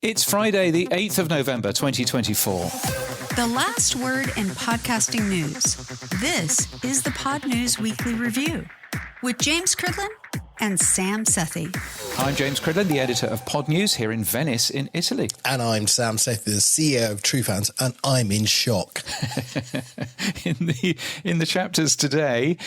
It's Friday, the 8th of November, 2024. The last word in podcasting news. This is the Pod News Weekly Review with James Cridlin and Sam Sethi. I'm James Cridlin, the editor of Pod News here in Venice in Italy. And I'm Sam Sethi, the CEO of TrueFans, and I'm in shock. In the chapters today,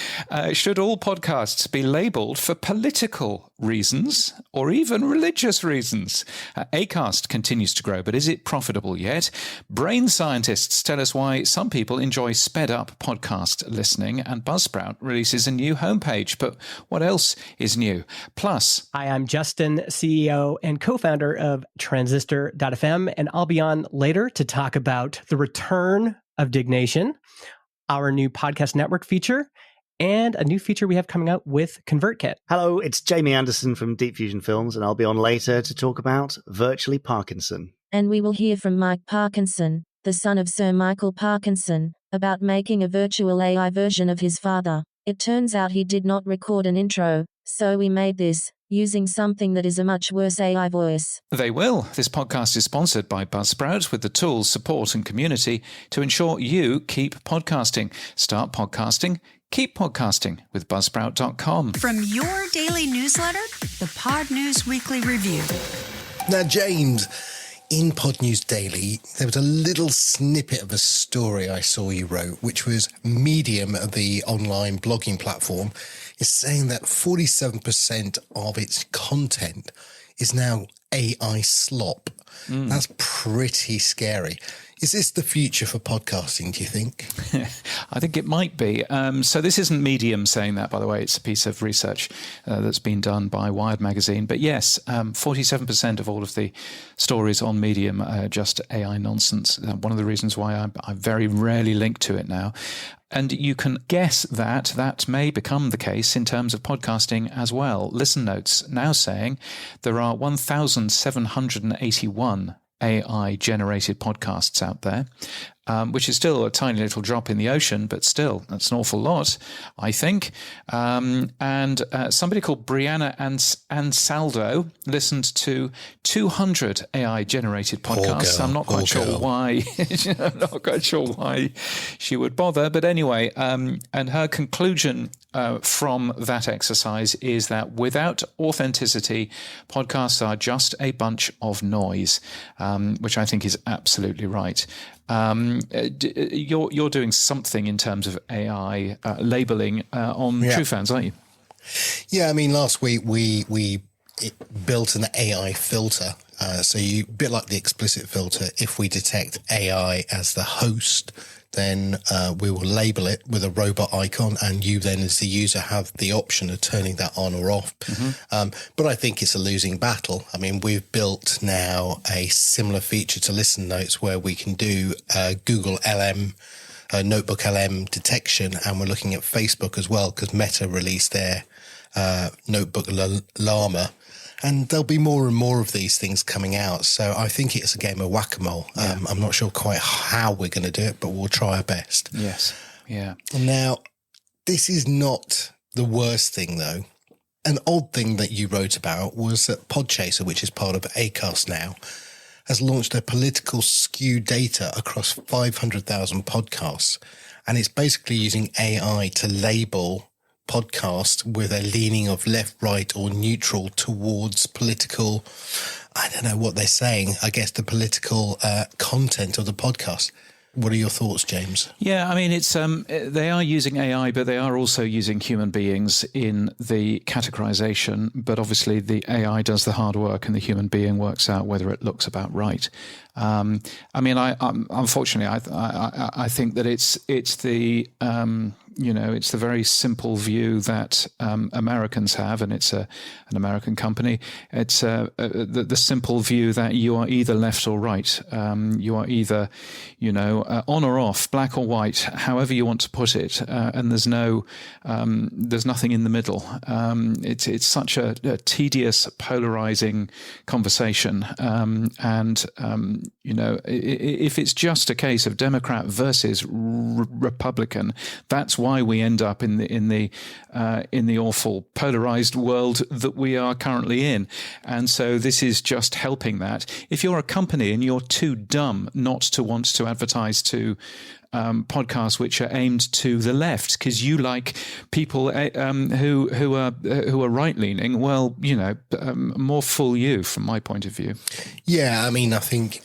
should all podcasts be labelled for political reasons or even religious reasons? Acast continues to grow, but is it profitable yet? Brain scientists tell us why some people enjoy sped-up podcast listening, and Buzzsprout releases a new homepage. But what else is new? Plus... Hi, I'm Justin, CEO and co-founder of Transistor.fm, and I'll be on later to talk about the return of Dignation, our new podcast network feature, and a new feature we have coming out with ConvertKit. Hello, it's Jamie Anderson from Deep Fusion Films, and I'll be on later to talk about Virtually Parkinson. And we will hear from Mike Parkinson, the son of Sir Michael Parkinson, about making a virtual AI version of his father. It turns out he did not record an intro, so we made this, using something that is a much worse AI voice. They will. This podcast is sponsored by Buzzsprout with the tools, support and community to ensure you keep podcasting. Start podcasting, keep podcasting with Buzzsprout.com. From your daily newsletter, the Pod News Weekly Review. Now, James, in Pod News Daily, there was a little snippet of a story I saw you wrote, which was Medium, the online blogging platform, is saying that 47% of its content is now AI slop. That's pretty scary. Is this the future for podcasting, do you think? I think it might be. So this isn't Medium saying that, by the way. It's a piece of research that's been done by Wired magazine. But yes, 47% of all of the stories on Medium are just AI nonsense. One of the reasons why I very rarely link to it now. And you can guess that that may become the case in terms of podcasting as well. Listen Notes now saying there are 1,781 AI-generated podcasts out there, which is still a tiny little drop in the ocean, but still, that's an awful lot, I think. And somebody called Brianna Ansaldo listened to 200 AI-generated podcasts. I'm not quite sure why. I'm not quite sure why she would bother. But anyway, and her conclusion from that exercise is that without authenticity, podcasts are just a bunch of noise, which I think is absolutely right. You're doing something in terms of AI labeling on TrueFans, aren't you? Yeah, I mean, last week we built an AI filter. So you, a bit like the explicit filter, if we detect AI as the host, then we will label it with a robot icon, and you then as the user have the option of turning that on or off. But I think it's a losing battle. I mean, we've built now a similar feature to Listen Notes where we can do Google LM, Notebook LM detection, and we're looking at Facebook as well because Meta released their Notebook Llama. And there'll be more and more of these things coming out. So I think it's a game of whack-a-mole. I'm not sure quite how we're going to do it, but we'll try our best. Yes. Yeah. Now, this is not the worst thing, though. An odd thing that you wrote about was that Podchaser, which is part of Acast now, has launched a political skew data across 500,000 podcasts. And it's basically using AI to label podcast with a leaning of left, right or neutral towards political, I don't know what they're saying, I guess the political content of the podcast. What are your thoughts, James? Yeah, I mean, it's they are using AI, but they are also using human beings in the categorization. But obviously the AI does the hard work and the human being works out whether it looks about right. I mean, unfortunately, I think that it's the it's the very simple view that Americans have, and it's an American company. It's the simple view that you are either left or right. You are either, on or off, black or white, however you want to put it. And there's nothing in the middle. It's such a tedious, polarizing conversation. If it's just a case of Democrat versus Republican, that's one why we end up in the awful polarized world that we are currently in. And so this is just helping that. If you're a company and you're too dumb not to want to advertise to podcasts which are aimed to the left because you like people who are right leaning, well, more fool you from my point of view. Yeah, I mean, I think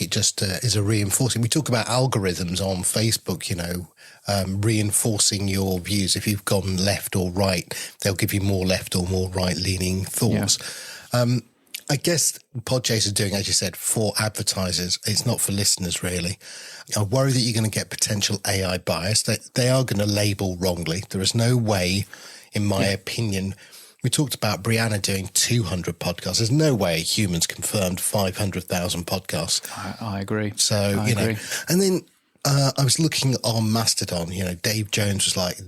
it just is a reinforcing. We talk about algorithms on Facebook, reinforcing your views. If you've gone left or right, they'll give you more left or more right leaning thoughts. Yeah. I guess Podchaser is doing, as you said, for advertisers. It's not for listeners, really. I worry that you're going to get potential AI bias. They are going to label wrongly. There is no way, in my opinion. We talked about Brianna doing 200 podcasts. There's no way humans confirmed 500,000 podcasts. I agree. So, I agree. And then I was looking on Mastodon. Dave Jones was like,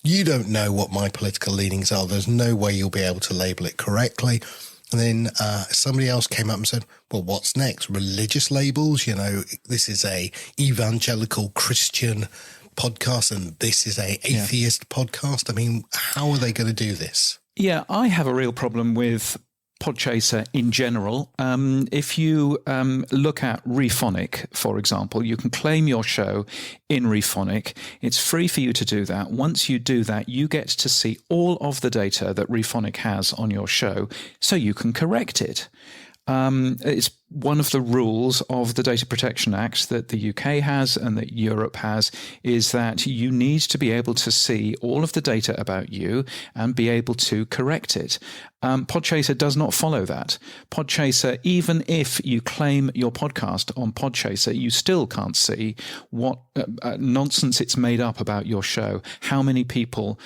you don't know what my political leanings are. There's no way you'll be able to label it correctly. And then somebody else came up and said, well, what's next? Religious labels? This is a evangelical Christian podcast and this is a atheist podcast. I mean, how are they going to do this? Yeah, I have a real problem with Podchaser in general. If you look at Rephonic, for example, you can claim your show in Rephonic. It's free for you to do that. Once you do that, you get to see all of the data that Rephonic has on your show, so you can correct it. It's one of the rules of the Data Protection Act that the UK has and that Europe has, is that you need to be able to see all of the data about you and be able to correct it. Podchaser does not follow that. Podchaser, even if you claim your podcast on Podchaser, you still can't see what nonsense it's made up about your show, how many people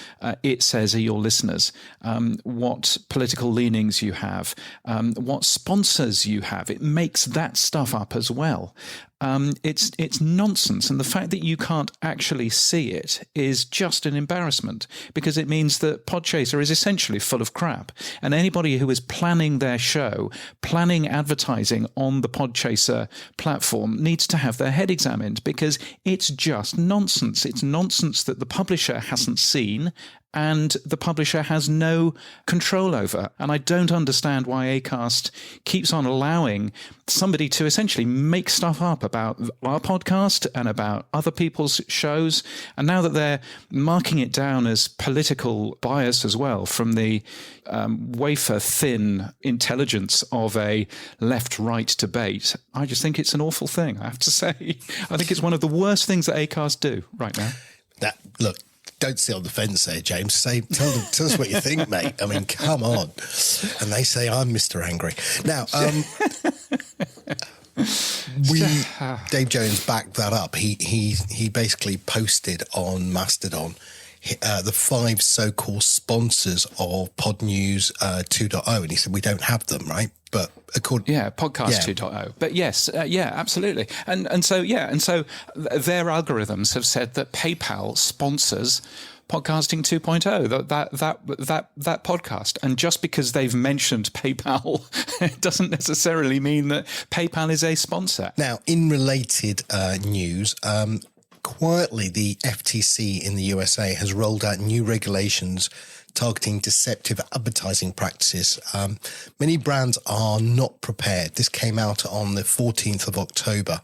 it says are your listeners, what political leanings you have, what sponsors you have. It makes that stuff up as well. It's nonsense. And the fact that you can't actually see it is just an embarrassment, because it means that Podchaser is essentially full of crap. And anybody who is planning their show, planning advertising on the Podchaser platform, needs to have their head examined, because it's just nonsense. It's nonsense that the publisher hasn't seen and the publisher has no control over. And I don't understand why Acast keeps on allowing somebody to essentially make stuff up about our podcast and about other people's shows. And now that they're marking it down as political bias as well, from the wafer-thin intelligence of a left-right debate, I just think it's an awful thing, I have to say. I think it's one of the worst things that Acast do right now. Look, don't sit on the fence there, James. Tell us what you think, mate. I mean, come on. And they say I'm Mr. Angry. Now, Dave Jones backed that up. He basically posted on Mastodon the 5 so-called sponsors of Pod News 2.0, and he said we don't have them, right? But Podcast 2.0. But yes, absolutely. And so their algorithms have said that PayPal sponsors Podcasting 2.0, that podcast. And just because they've mentioned PayPal, it doesn't necessarily mean that PayPal is a sponsor. Now, in related news, quietly, the FTC in the USA has rolled out new regulations targeting deceptive advertising practices. Many brands are not prepared. This came out on the 14th of October.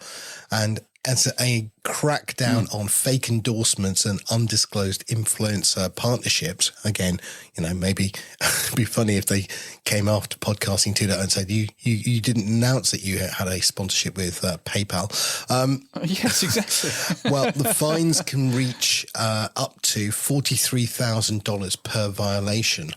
And as a crackdown on fake endorsements and undisclosed influencer partnerships, again, maybe it'd be funny if they came after Podcasting 2.0 and said, you didn't announce that you had a sponsorship with PayPal. Yes, exactly. Well, the fines can reach up to $43,000 per violation.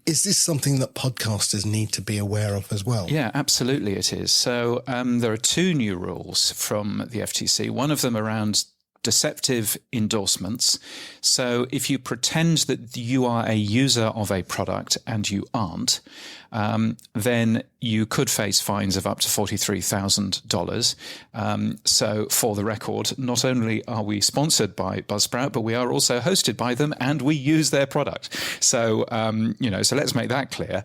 Is this something that podcasters need to be aware of as well? Yeah, absolutely it is. So there are 2 new rules from the FTC. One of them around deceptive endorsements. So if you pretend that you are a user of a product and you aren't, then you could face fines of up to $43,000. So for the record, not only are we sponsored by Buzzsprout, but we are also hosted by them and we use their product. So, so let's make that clear.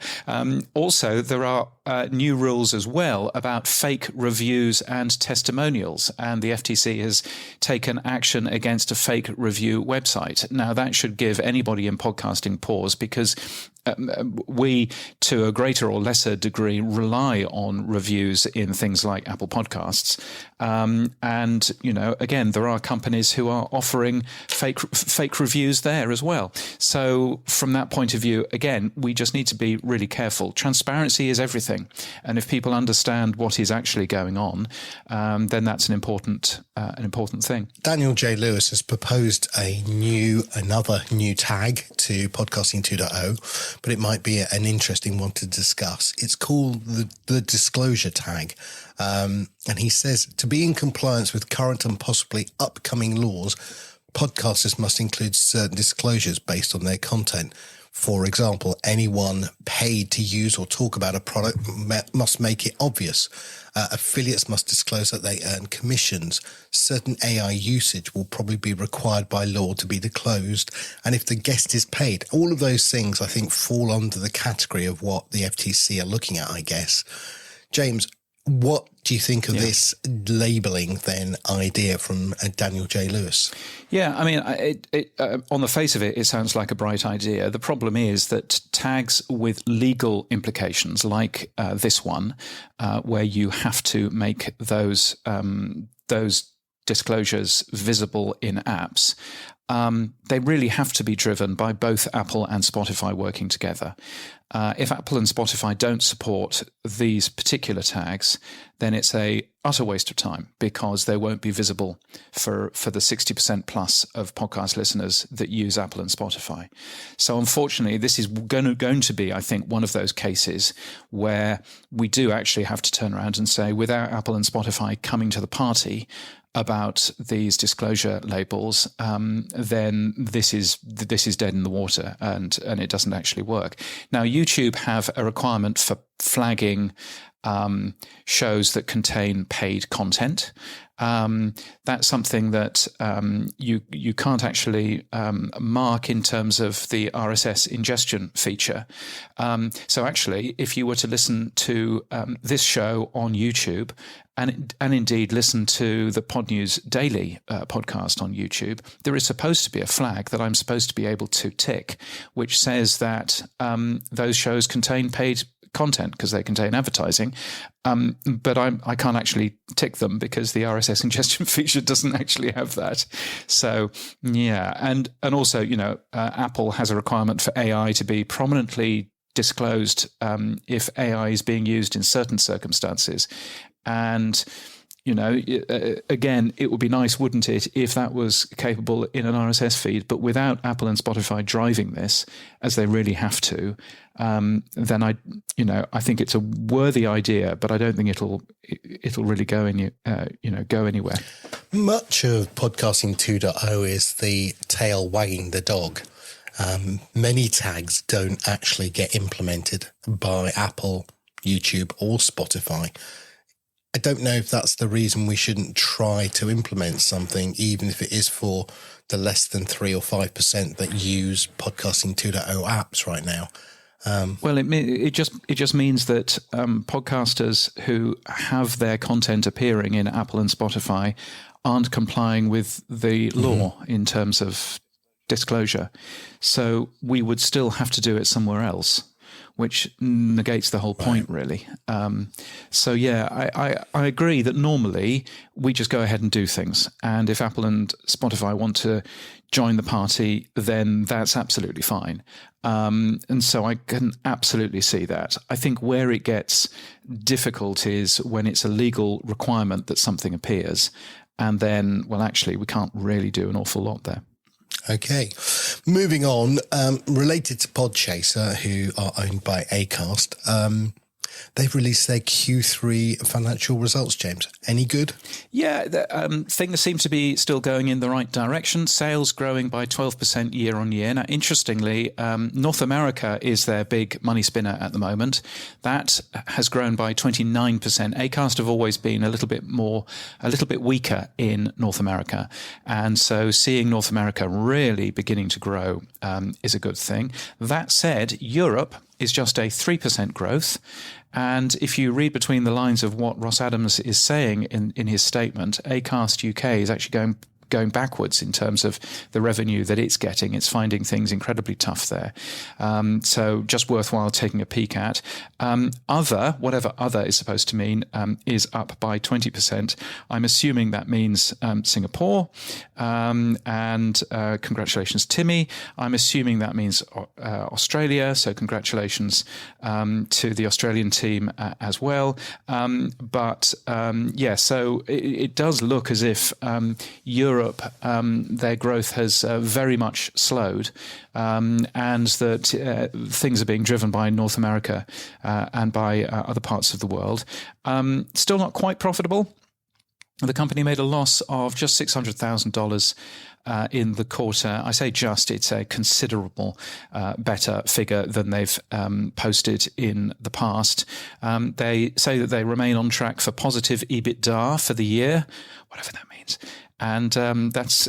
Also, there are new rules as well about fake reviews and testimonials. And the FTC has taken action against a fake review website. Now, that should give anybody in podcasting pause, because we, to a greater or lesser degree, rely on reviews in things like Apple Podcasts. And, again, there are companies who are offering fake reviews there as well. So from that point of view, again, we just need to be really careful. Transparency is everything. And if people understand what is actually going on, then that's an important thing. Daniel J. Lewis has proposed another new tag to Podcasting 2.0, but it might be an interesting one to discuss. It's called the disclosure tag. And he says, to be in compliance with current and possibly upcoming laws, podcasters must include certain disclosures based on their content. For example, anyone paid to use or talk about a product must make it obvious. Affiliates must disclose that they earn commissions. Certain AI usage will probably be required by law to be disclosed. And if the guest is paid, all of those things, I think, fall under the category of what the FTC are looking at, I guess. James, what do you think of this labelling then idea from Daniel J. Lewis? Yeah, I mean, on the face of it, it sounds like a bright idea. The problem is that tags with legal implications, like this one, where you have to make those disclosures visible in apps, they really have to be driven by both Apple and Spotify working together. If Apple and Spotify don't support these particular tags, then it's a utter waste of time, because they won't be visible for the 60% plus of podcast listeners that use Apple and Spotify. So unfortunately, this is going to be, I think, one of those cases where we do actually have to turn around and say, without Apple and Spotify coming to the party about these disclosure labels, then this is dead in the water, and it doesn't actually work. Now, YouTube have a requirement for flagging shows that contain paid content. That's something that you can't actually mark in terms of the RSS ingestion feature. So actually, if you were to listen to this show on YouTube, and indeed listen to the Pod News Daily podcast on YouTube, there is supposed to be a flag that I'm supposed to be able to tick, which says that those shows contain paid content because they contain advertising, but I can't actually tick them because the RSS ingestion feature doesn't actually have that. So yeah, and also, Apple has a requirement for AI to be prominently disclosed if AI is being used in certain circumstances. And, again, it would be nice, wouldn't it, if that was capable in an RSS feed, but without Apple and Spotify driving this, as they really have to, then I think it's a worthy idea, but I don't think it'll really go anywhere. Much of Podcasting 2.0 is the tail wagging the dog. Many tags don't actually get implemented by Apple, YouTube, or Spotify. I don't know if that's the reason we shouldn't try to implement something, even if it is for the less than 3 or 5% that use Podcasting 2.0 apps right now. Well, it just means that podcasters who have their content appearing in Apple and Spotify aren't complying with the law in terms of disclosure. So we would still have to do it somewhere else, which negates the whole point, really. So, yeah, I agree that normally we just go ahead and do things. And if Apple and Spotify want to join the party, then that's absolutely fine. And so I can absolutely see that. I think where it gets difficult is when it's a legal requirement that something appears. And then, well, actually, we can't really do an awful lot there. Okay, moving on, related to Podchaser, who are owned by Acast, They've released their Q3 financial results, James. Any good? Yeah, things seem to be still going in the right direction. Sales growing by 12% year on year. Now, interestingly, North America is their big money spinner at the moment. That has grown by 29%. Acast have always been a little bit weaker in North America. And so seeing North America really beginning to grow is a good thing. That said, Europe is just a 3% growth. And if you read between the lines of what Ross Adams is saying in his statement, Acast UK is actually going backwards in terms of the revenue that it's getting. It's finding things incredibly tough there. So just worthwhile taking a peek at. Whatever other is supposed to mean, is up by 20%. I'm assuming that means Singapore. And congratulations, Timmy. I'm assuming that means Australia. So congratulations to the Australian team as well. So it does look as if Europe, their growth has very much slowed, and that things are being driven by North America and by other parts of the world. Still not quite profitable. The company made a loss of just $600,000 in the quarter. I say just, it's a considerable better figure than they've posted in the past. They say that they remain on track for positive EBITDA for the year, whatever that means. And that's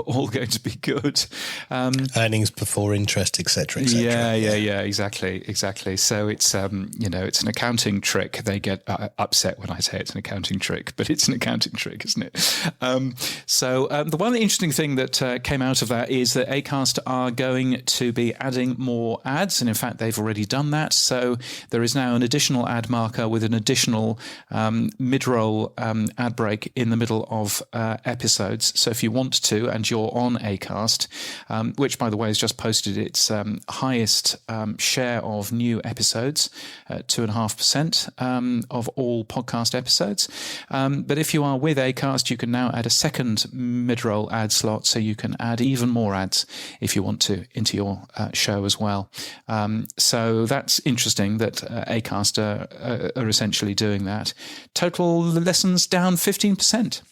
all going to be good. Earnings before interest, etc., etc. Yeah, exactly. So it's it's an accounting trick. They get upset when I say it's an accounting trick, but it's an accounting trick, isn't it? The one interesting thing that came out of that is that Acast are going to be adding more ads, and in fact they've already done that. So there is now an additional ad marker with an additional mid-roll ad break in the middle of episodes. So if you want to, and you're on Acast, which by the way has just posted its highest share of new episodes, 2.5% of all podcast episodes. But if you are with Acast, you can now add a second mid-roll ad slot, so you can add even more ads if you want to into your show as well. So that's interesting that Acast are essentially doing that. Total lessons down 15%.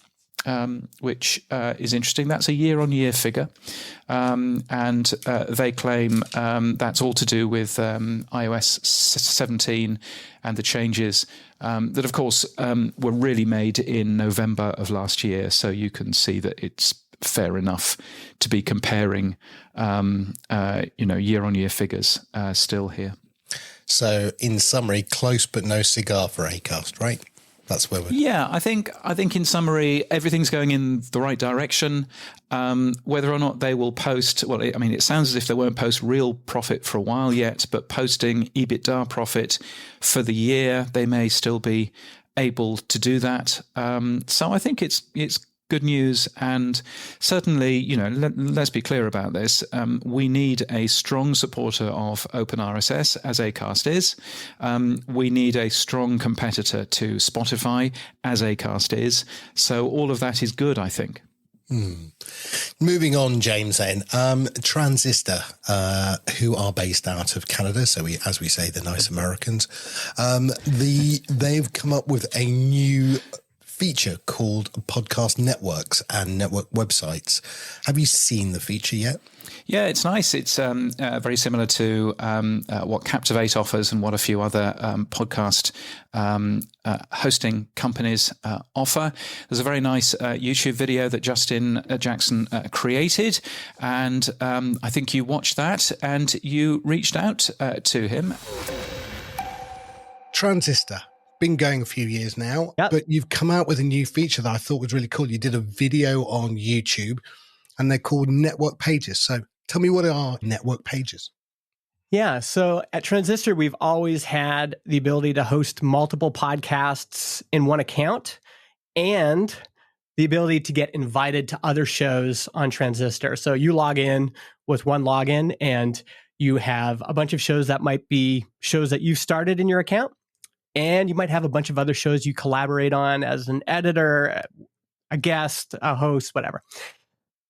Which is interesting. That's a year-on-year figure. And they claim that's all to do with iOS 17 and the changes that, of course, were really made in November of last year. So you can see that it's fair enough to be comparing, year-on-year figures still here. So, in summary, close but no cigar for Acast, right? That's where we're... Yeah, I think in summary, everything's going in the right direction. Whether or not they will post, it sounds as if they won't post real profit for a while yet, but posting EBITDA profit for the year, they may still be able to do that. So I think it's good news, and certainly, let's be clear about this. We need a strong supporter of OpenRSS, as Acast is. We need a strong competitor to Spotify, as Acast is. So all of that is good, I think. Moving on, James, then. Transistor, who are based out of Canada, so as we say, the nice Americans, they've come up with a new feature called podcast networks and network websites. Have you seen the feature yet? Yeah, it's nice. It's very similar to what Captivate offers and what a few other podcast hosting companies offer. There's a very nice YouTube video that Justin Jackson created, and I think you watched that and you reached out to him. Transistor. Been going a few years now, yep. But you've come out with a new feature that I thought was really cool. You did a video on YouTube and they're called network pages. So tell me, what are network pages? Yeah. So at Transistor, we've always had the ability to host multiple podcasts in one account and the ability to get invited to other shows on Transistor. So you log in with one login and you have a bunch of shows that might be shows that you've started in your account. And you might have a bunch of other shows you collaborate on as an editor, a guest, a host, whatever.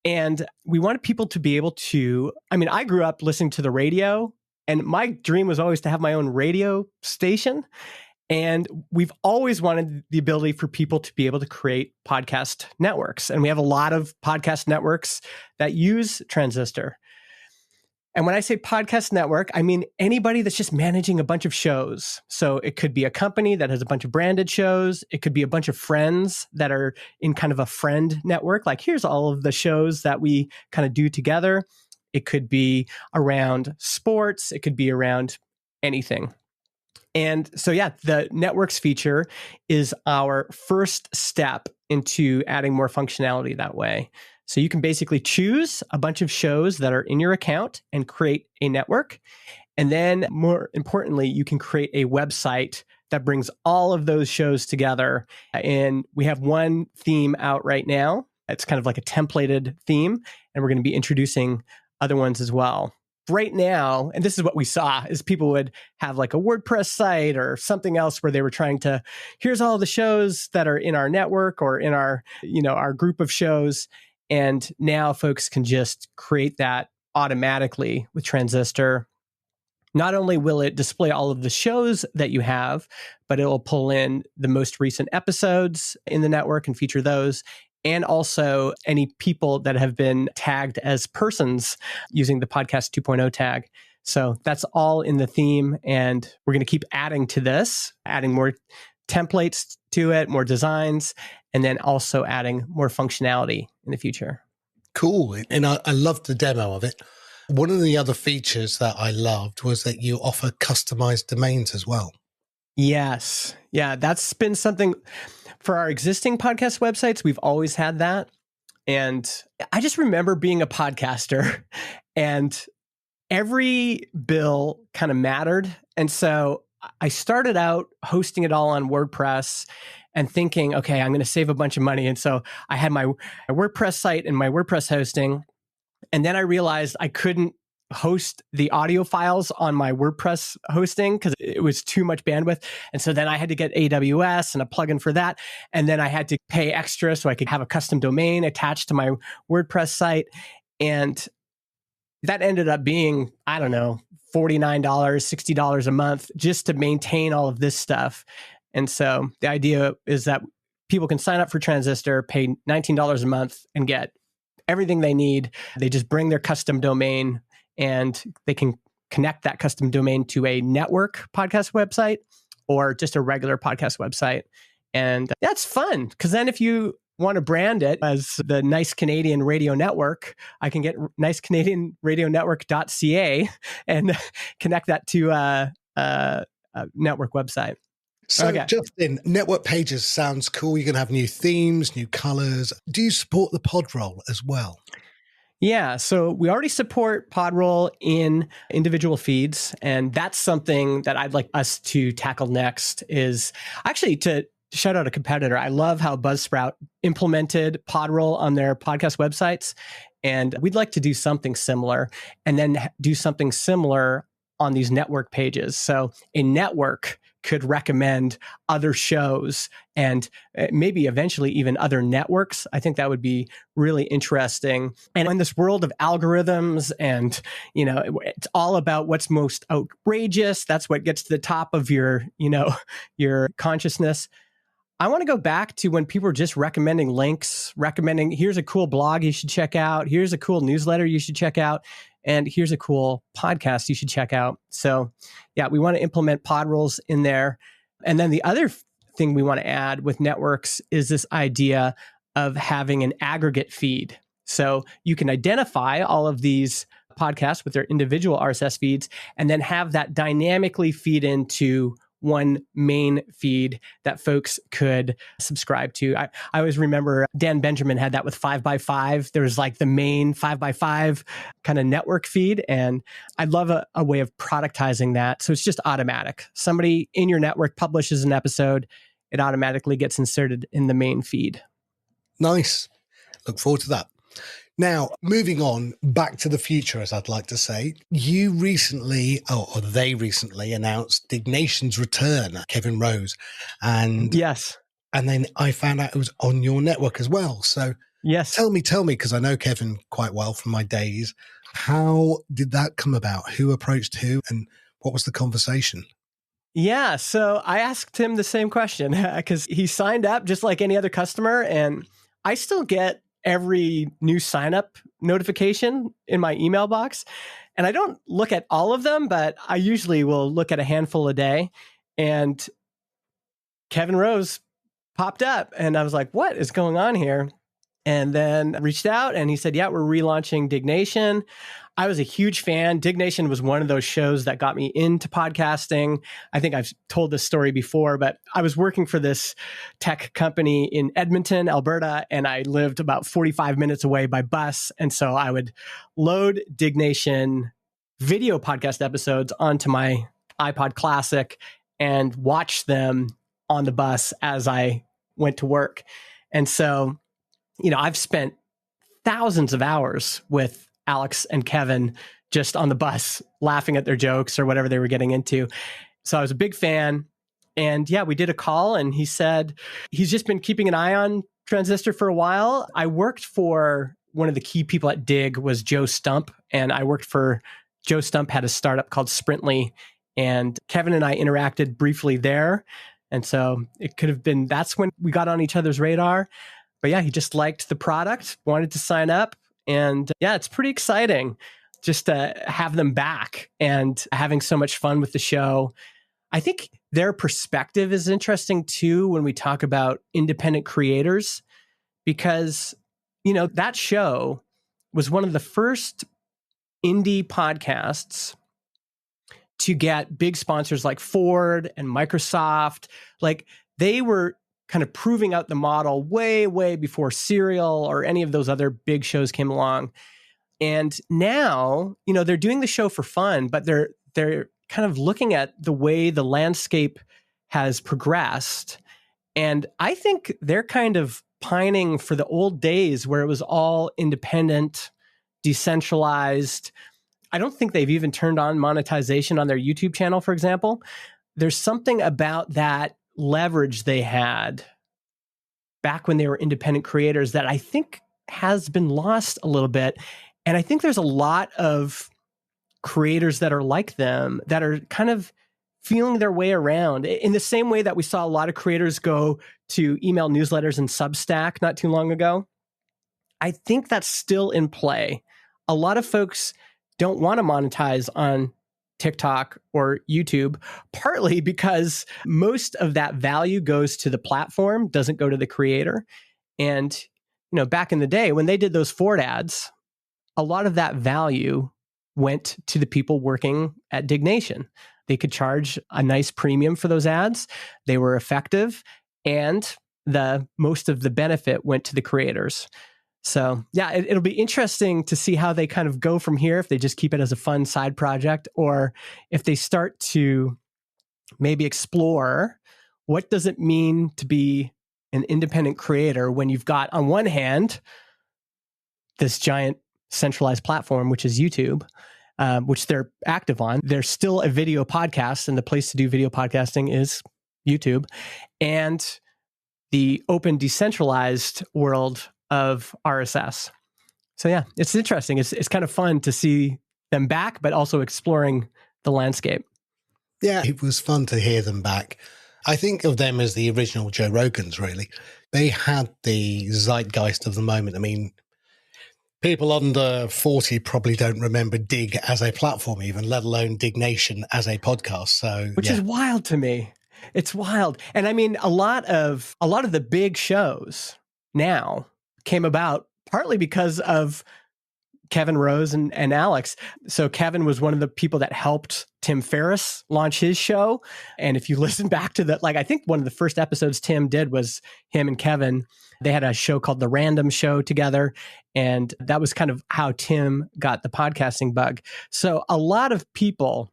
And we wanted people to be able to, I grew up listening to the radio, and my dream was always to have my own radio station. And we've always wanted the ability for people to be able to create podcast networks. And we have a lot of podcast networks that use Transistor. And when I say podcast network, I mean anybody that's just managing a bunch of shows. So it could be a company that has a bunch of branded shows. It could be a bunch of friends that are in kind of a friend network. Like, here's all of the shows that we kind of do together. It could be around sports. It could be around anything. And so, yeah, the networks feature is our first step into adding more functionality that way. So you can basically choose a bunch of shows that are in your account and create a network. And then, more importantly, you can create a website that brings all of those shows together. And we have one theme out right now. It's kind of like a templated theme, and we're going to be introducing other ones as well. Right now, and this is what we saw, is people would have like a WordPress site or something else where they were trying to, here's all the shows that are in our network or in our, our group of shows. And now folks can just create that automatically with Transistor. Not only will it display all of the shows that you have, but it will pull in the most recent episodes in the network and feature those. And also any people that have been tagged as persons using the Podcast 2.0 tag. So that's all in the theme. And we're going to keep adding to this, adding more templates to it, more designs, and then also adding more functionality in the future. Cool. And I loved the demo of it. One of the other features that I loved was that you offer customized domains as well. Yes. Yeah, that's been something for our existing podcast websites. We've always had that. And I just remember being a podcaster and every bill kind of mattered. And so I started out hosting it all on WordPress and thinking, okay, I'm going to save a bunch of money. And so I had my WordPress site and my WordPress hosting. And then I realized I couldn't host the audio files on my WordPress hosting because it was too much bandwidth. And so then I had to get AWS and a plugin for that. And then I had to pay extra so I could have a custom domain attached to my WordPress site. And that ended up being, I don't know, $49, $60 a month just to maintain all of this stuff. And so the idea is that people can sign up for Transistor, pay $19 a month and get everything they need. They just bring their custom domain and they can connect that custom domain to a network podcast website or just a regular podcast website. And that's fun because then if you want to brand it as the Nice Canadian Radio Network, I can get nicecanadianradionetwork.ca and connect that to a network website. So, okay. Justin, network pages sounds cool. You're going to have new themes, new colors. Do you support the pod roll as well? Yeah, so we already support Podroll in individual feeds, and that's something that I'd like us to tackle next is actually to shout out a competitor. I love how Buzzsprout implemented Podroll on their podcast websites, and we'd like to do something similar and then do something similar on these network pages. So a network could recommend other shows and maybe eventually even other networks. I think that would be really interesting. And in this world of algorithms and, it's all about what's most outrageous. That's what gets to the top of your consciousness. I want to go back to when people were just recommending links, recommending, here's a cool blog you should check out. Here's a cool newsletter you should check out. And here's a cool podcast you should check out. So yeah, we want to implement pod rolls in there. And then the other thing we want to add with networks is this idea of having an aggregate feed. So you can identify all of these podcasts with their individual RSS feeds and then have that dynamically feed into one main feed that folks could subscribe to. I always remember Dan Benjamin had that with 5x5. There was like the main 5x5 kind of network feed. And I'd love a way of productizing that. So it's just automatic. Somebody in your network publishes an episode, it automatically gets inserted in the main feed. Nice. Look forward to that. Now, moving on back to the future, as I'd like to say, you recently, or they recently announced Dignation's return, Kevin Rose. And yes. And then I found out it was on your network as well. So yes, tell me, because I know Kevin quite well from my days. How did that come about? Who approached who and what was the conversation? Yeah, so I asked him the same question because he signed up just like any other customer, and I still get every new sign up notification in my email box. And I don't look at all of them, but I usually will look at a handful a day. And Kevin Rose popped up, and I was like, what is going on here? And then reached out, and he said, yeah, we're relaunching Dignation. I was a huge fan. Dignation was one of those shows that got me into podcasting. I think I've told this story before, but I was working for this tech company in Edmonton, Alberta, and I lived about 45 minutes away by bus. And so I would load Dignation video podcast episodes onto my iPod Classic and watch them on the bus as I went to work. And so, I've spent thousands of hours with Alex and Kevin just on the bus laughing at their jokes or whatever they were getting into. So I was a big fan. And yeah, we did a call, and he said he's just been keeping an eye on Transistor for a while. I worked for one of the key people at Dig was Joe Stump. And I worked for Joe Stump, had a startup called Sprintly. And Kevin and I interacted briefly there. And so it could have been, that's when we got on each other's radar. But yeah, he just liked the product, wanted to sign up. And yeah, it's pretty exciting just to have them back and having so much fun with the show. I think their perspective is interesting too when we talk about independent creators, because, that show was one of the first indie podcasts to get big sponsors like Ford and Microsoft. Like, they were kind of proving out the model way, way before Serial or any of those other big shows came along. And now, they're doing the show for fun, but they're kind of looking at the way the landscape has progressed. And I think they're kind of pining for the old days where it was all independent, decentralized. I don't think they've even turned on monetization on their YouTube channel, for example. There's something about that leverage they had back when they were independent creators that I think has been lost a little bit. And I think there's a lot of creators that are like them that are kind of feeling their way around in the same way that we saw a lot of creators go to email newsletters and Substack not too long ago. I think that's still in play. A lot of folks don't want to monetize on TikTok or YouTube, partly because most of that value goes to the platform, doesn't go to the creator. And, back in the day when they did those Ford ads, a lot of that value went to the people working at Dignation. They could charge a nice premium for those ads. They were effective, and most of the benefit went to the creators. So yeah, it'll be interesting to see how they kind of go from here, if they just keep it as a fun side project, or if they start to maybe explore what does it mean to be an independent creator when you've got, on one hand, this giant centralized platform, which is YouTube, which they're active on. They're still a video podcast, and the place to do video podcasting is YouTube, and the open decentralized world of RSS. So yeah, it's interesting. It's kind of fun to see them back, but also exploring the landscape. Yeah, it was fun to hear them back. I think of them as the original Joe Rogans, really. They had the zeitgeist of the moment. I mean, people under 40 probably don't remember Dig as a platform even, let alone Dignation as a podcast. So, which is wild to me. It's wild. And I mean, a lot of the big shows now came about partly because of Kevin Rose and Alex. So Kevin was one of the people that helped Tim Ferriss launch his show. And if you listen back to I think one of the first episodes Tim did was him and Kevin. They had a show called The Random Show together. And that was kind of how Tim got the podcasting bug. So a lot of people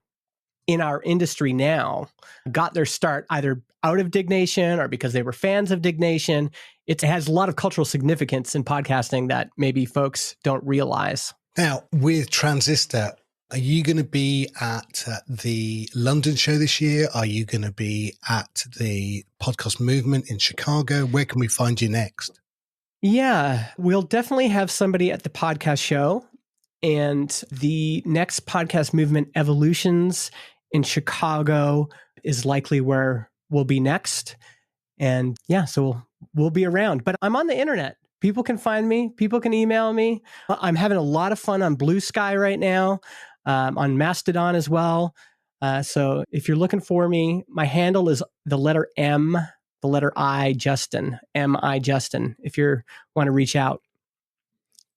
in our industry now got their start either out of Dignation or because they were fans of Dignation. It has a lot of cultural significance in podcasting that maybe folks don't realize. Now, with Transistor, are you going to be at the London show this year? Are you going to be at the podcast movement in Chicago? Where can we find you next? Yeah, we'll definitely have somebody at the podcast show. And the next podcast movement, Evolutions in Chicago, is likely where we'll be next. And yeah, so we'll be around. But I'm on the internet. People can find me. People can email me. I'm having a lot of fun on Blue Sky right now, on Mastodon as well. So if you're looking for me, my handle is the letter M, the letter I, Justin, M-I Justin, if you want to reach out.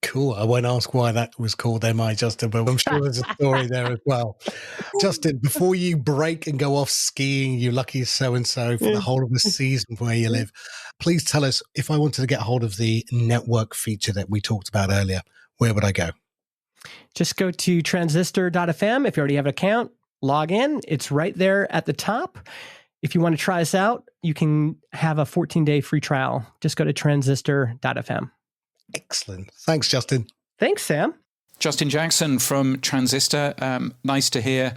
Cool. I won't ask why that was called MI, Justin, but I'm sure there's a story there as well. Justin, before you break and go off skiing, you lucky so-and-so for the whole of the season where you live, please tell us, if I wanted to get hold of the network feature that we talked about earlier, where would I go? Just go to transistor.fm. If you already have an account, log in. It's right there at the top. If you want to try us out, you can have a 14-day free trial. Just go to transistor.fm. Excellent. Thanks, Justin. Thanks, Sam. Justin Jackson from Transistor. Nice to hear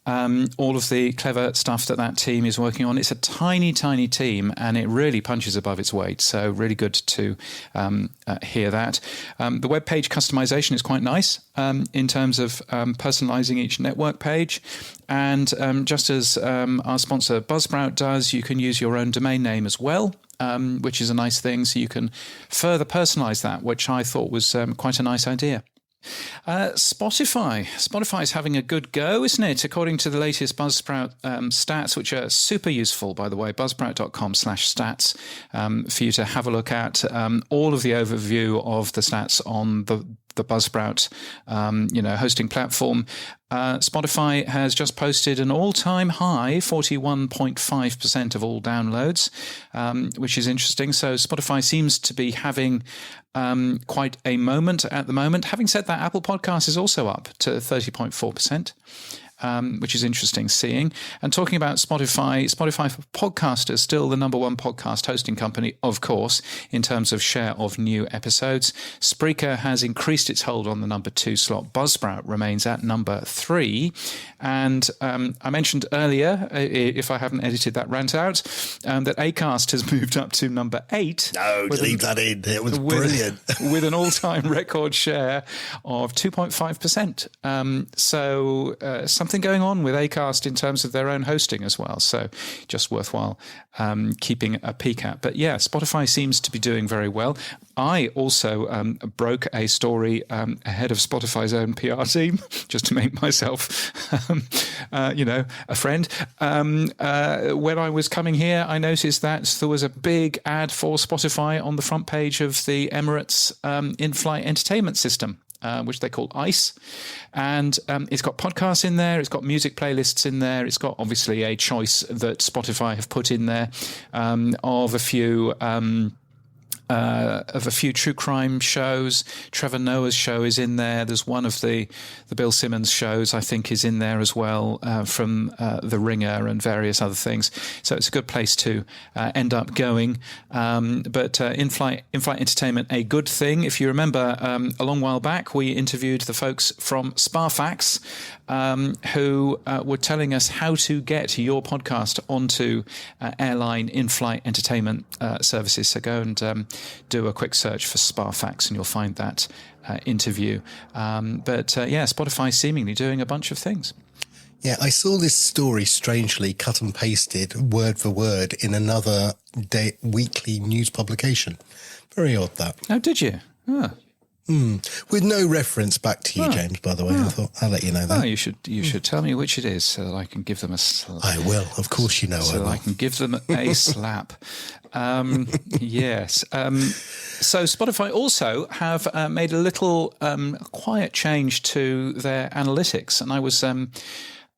all of the clever stuff that team is working on. It's a tiny, tiny team, and it really punches above its weight. So really good to hear that. The web page customization is quite nice in terms of personalizing each network page. And just as our sponsor Buzzsprout does, you can use your own domain name as well. Which is a nice thing. So you can further personalize that, which I thought was quite a nice idea. Spotify is having a good go, isn't it? According to the latest Buzzsprout stats, which are super useful, by the way, buzzsprout.com/stats, for you to have a look at all of the overview of the stats on the Buzzsprout, hosting platform. Spotify has just posted an all-time high, 41.5% of all downloads, which is interesting. So Spotify seems to be having quite a moment at the moment. Having said that, Apple Podcasts is also up to 30.4%. Which is interesting seeing. And talking about Spotify for Podcasters, still the number one podcast hosting company, of course, in terms of share of new episodes. Spreaker has increased its hold on the number 2 slot. Buzzsprout remains at number 3. And I mentioned earlier, if I haven't edited that rant out, that Acast has moved up to number 8. No, leave that in. It was brilliant. With an all-time record share of 2.5%. So something going on with Acast in terms of their own hosting as well. So just worthwhile keeping a peek at. But yeah, Spotify seems to be doing very well. I also broke a story ahead of Spotify's own PR team, just to make myself, a friend. When I was coming here, I noticed that there was a big ad for Spotify on the front page of the Emirates in-flight entertainment system. Which they call ICE. And it's got podcasts in there, it's got music playlists in there, it's got obviously a choice that Spotify have put in there of a few true crime shows. Trevor Noah's show is in there. There's one of the Bill Simmons shows, I think, is in there as well, from The Ringer and various other things. So it's a good place to end up going. But in-flight entertainment, a good thing. If you remember, a long while back, we interviewed the folks from Sparfax, who were telling us how to get your podcast onto airline in-flight entertainment services. So go and do a quick search for Sparfax and you'll find that interview. But Spotify seemingly doing a bunch of things. Yeah, I saw this story strangely cut and pasted word for word in another weekly news publication. Very odd, that. Oh, did you? Oh. With no reference back to you, James, by the way. I thought I'll let you know that. Oh, you should tell me which it is so that I can give them a slap. I will. Of course you know so I will. So I can give them a slap. Yes. So Spotify also have made a little quiet change to their analytics. And I was...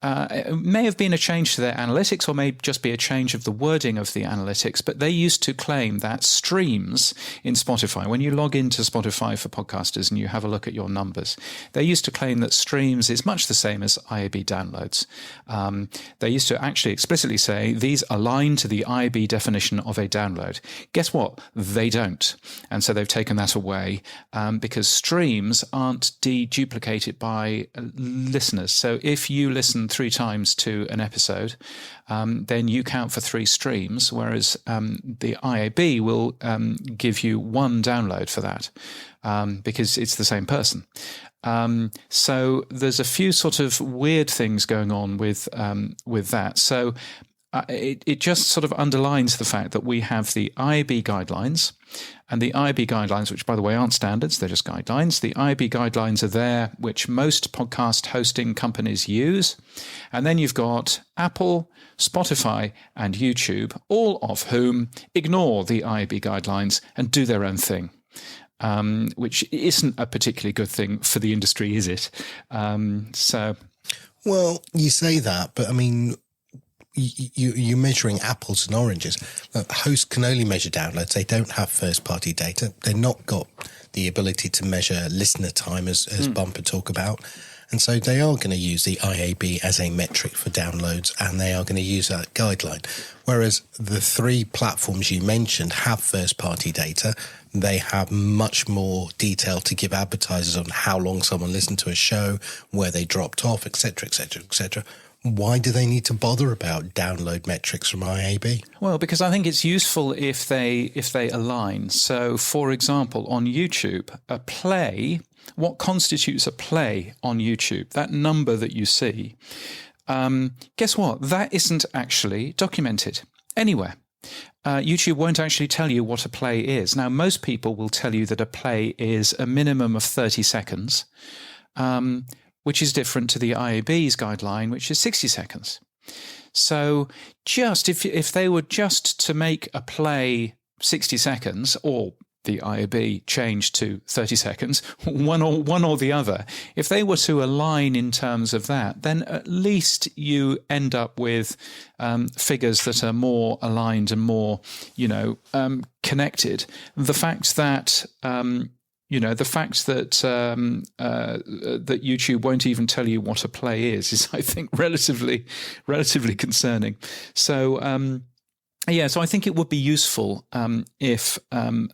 it may have been a change to their analytics or may just be a change of the wording of the analytics, but they used to claim that streams in Spotify, when you log into Spotify for podcasters and you have a look at your numbers, they used to claim that streams is much the same as IAB downloads. They used to actually explicitly say these align to the IAB definition of a download. Guess what? They don't. And so they've taken that away because streams aren't deduplicated by listeners. So if you listen 3 times to an episode, then you count for 3 streams, whereas the IAB will give you 1 download for that because it's the same person. So there's a few sort of weird things going on with that. So it just sort of underlines the fact that we have the IAB guidelines, and the IAB guidelines, which by the way aren't standards, they're just guidelines. The IAB guidelines are there, which most podcast hosting companies use. And then you've got Apple, Spotify, and YouTube, all of whom ignore the IAB guidelines and do their own thing. Which isn't a particularly good thing for the industry, is it? Well, you say that, but I mean, you're measuring apples and oranges. Hosts can only measure downloads. They don't have first-party data. They've not got the ability to measure listener time, as Bumper talk about. And so they are going to use the IAB as a metric for downloads, and they are going to use that guideline. Whereas the three platforms you mentioned have first-party data. They have much more detail to give advertisers on how long someone listened to a show, where they dropped off, etc., etc., etc. Why do they need to bother about download metrics from IAB? Well, because I think it's useful if they align. So, for example, on YouTube, a play, what constitutes a play on YouTube, that number that you see, guess what? That isn't actually documented anywhere. YouTube won't actually tell you what a play is. Now, most people will tell you that a play is a minimum of 30 seconds, which is different to the IAB's guideline, which is 60 seconds. So just if they were just to make a play 60 seconds, or the IAB changed to 30 seconds, one or the other, if they were to align in terms of that, then at least you end up with figures that are more aligned and more, connected. The fact that that YouTube won't even tell you what a play is I think relatively concerning. So so I think it would be useful if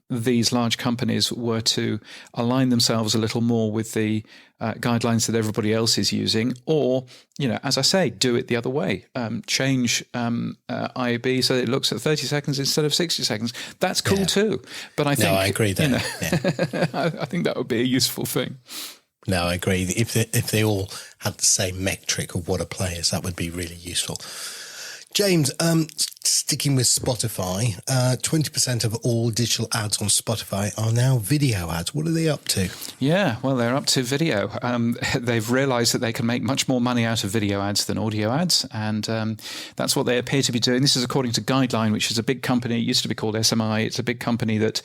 these large companies were to align themselves a little more with the guidelines that everybody else is using, or, as I say, do it the other way. Change IAB so it looks at 30 seconds instead of 60 seconds. That's cool too. But I think... No, I agree there. I think that would be a useful thing. No, I agree. If they all had the same metric of what a play is, that would be really useful. James, sticking with Spotify, 20% of all digital ads on Spotify are now video ads. What are they up to? Yeah, well, they're up to video. They've realized that they can make much more money out of video ads than audio ads, and that's what they appear to be doing. This is according to Guideline, which is a big company. It used to be called SMI. It's a big company that